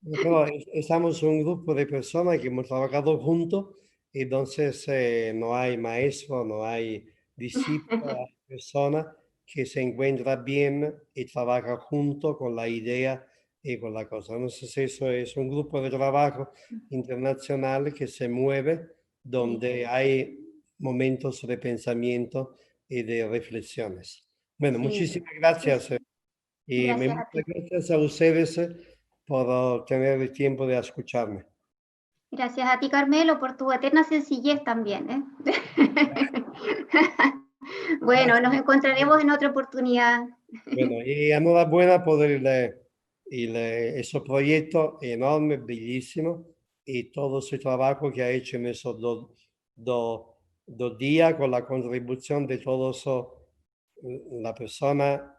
Pero estamos un grupo de personas que hemos trabajado juntos, entonces no hay maestro, no hay discípulo, hay personas que se encuentran bien y trabajan juntos con la idea y con la cosa. Entonces eso es un grupo de trabajo internacional que se mueve donde hay momentos de pensamiento y de reflexiones. Bueno, Sí, muchísimas gracias. Y gracias a muchas ti. gracias a ustedes por tener el tiempo de escucharme. Gracias a ti, Carmelo, por tu eterna sencillez también. Bueno, nos encontraremos en otra oportunidad. Bueno, y enhorabuena por ese proyecto enorme, bellísimo, y todo ese trabajo que ha hecho en esos dos días con la contribución de todos la persona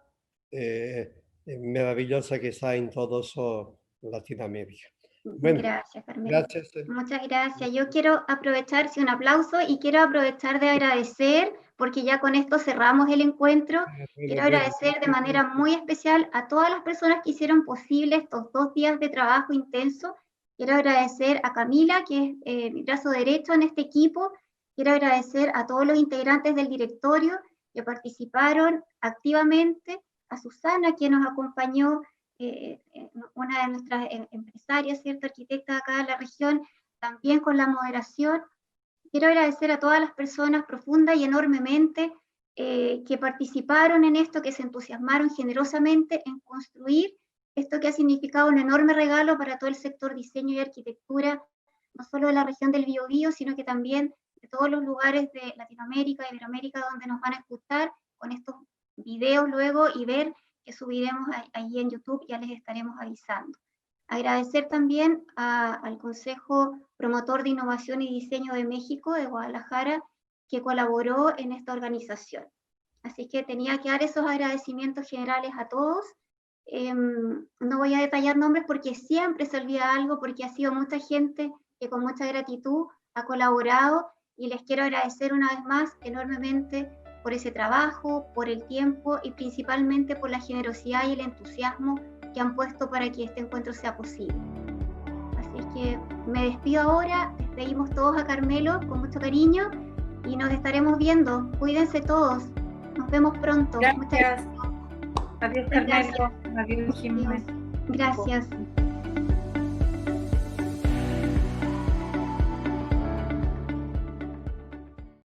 maravillosa que está en todo eso Latinoamérica. Bueno, Gracias, Carmelo. gracias. Muchas gracias. Yo quiero aprovechar, sí, un aplauso y quiero aprovechar de agradecer, porque ya con esto cerramos el encuentro. Quiero agradecer de manera muy especial a todas las personas que hicieron posible estos 2 días de trabajo intenso. Quiero agradecer a Camila, que es mi brazo derecho en este equipo. Quiero agradecer a todos los integrantes del directorio que participaron activamente, a Susana, que nos acompañó, una de nuestras empresarias, ¿cierto? Arquitecta acá de la región, también con la moderación. Quiero agradecer a todas las personas profunda y enormemente que participaron en esto, que se entusiasmaron generosamente en construir esto que ha significado un enorme regalo para todo el sector diseño y arquitectura, no solo de la región del Biobío, sino que también de todos los lugares de Latinoamérica, Iberoamérica, donde nos van a escuchar con estos videos luego y ver que subiremos ahí en YouTube, ya les estaremos avisando. Agradecer también al Consejo Promotor de Innovación y Diseño de México, de Guadalajara, que colaboró en esta organización. Así que tenía que dar esos agradecimientos generales a todos. No voy a detallar nombres porque siempre se olvida algo, porque ha sido mucha gente que con mucha gratitud ha colaborado, y les quiero agradecer una vez más enormemente por ese trabajo, por el tiempo y principalmente por la generosidad y el entusiasmo que han puesto para que este encuentro sea posible. Así que me despido ahora, despedimos todos a Carmelo con mucho cariño y nos estaremos viendo. Cuídense todos, nos vemos pronto. Gracias. Muchas gracias. Adiós, Carmelo. Adiós, Jimena. Gracias.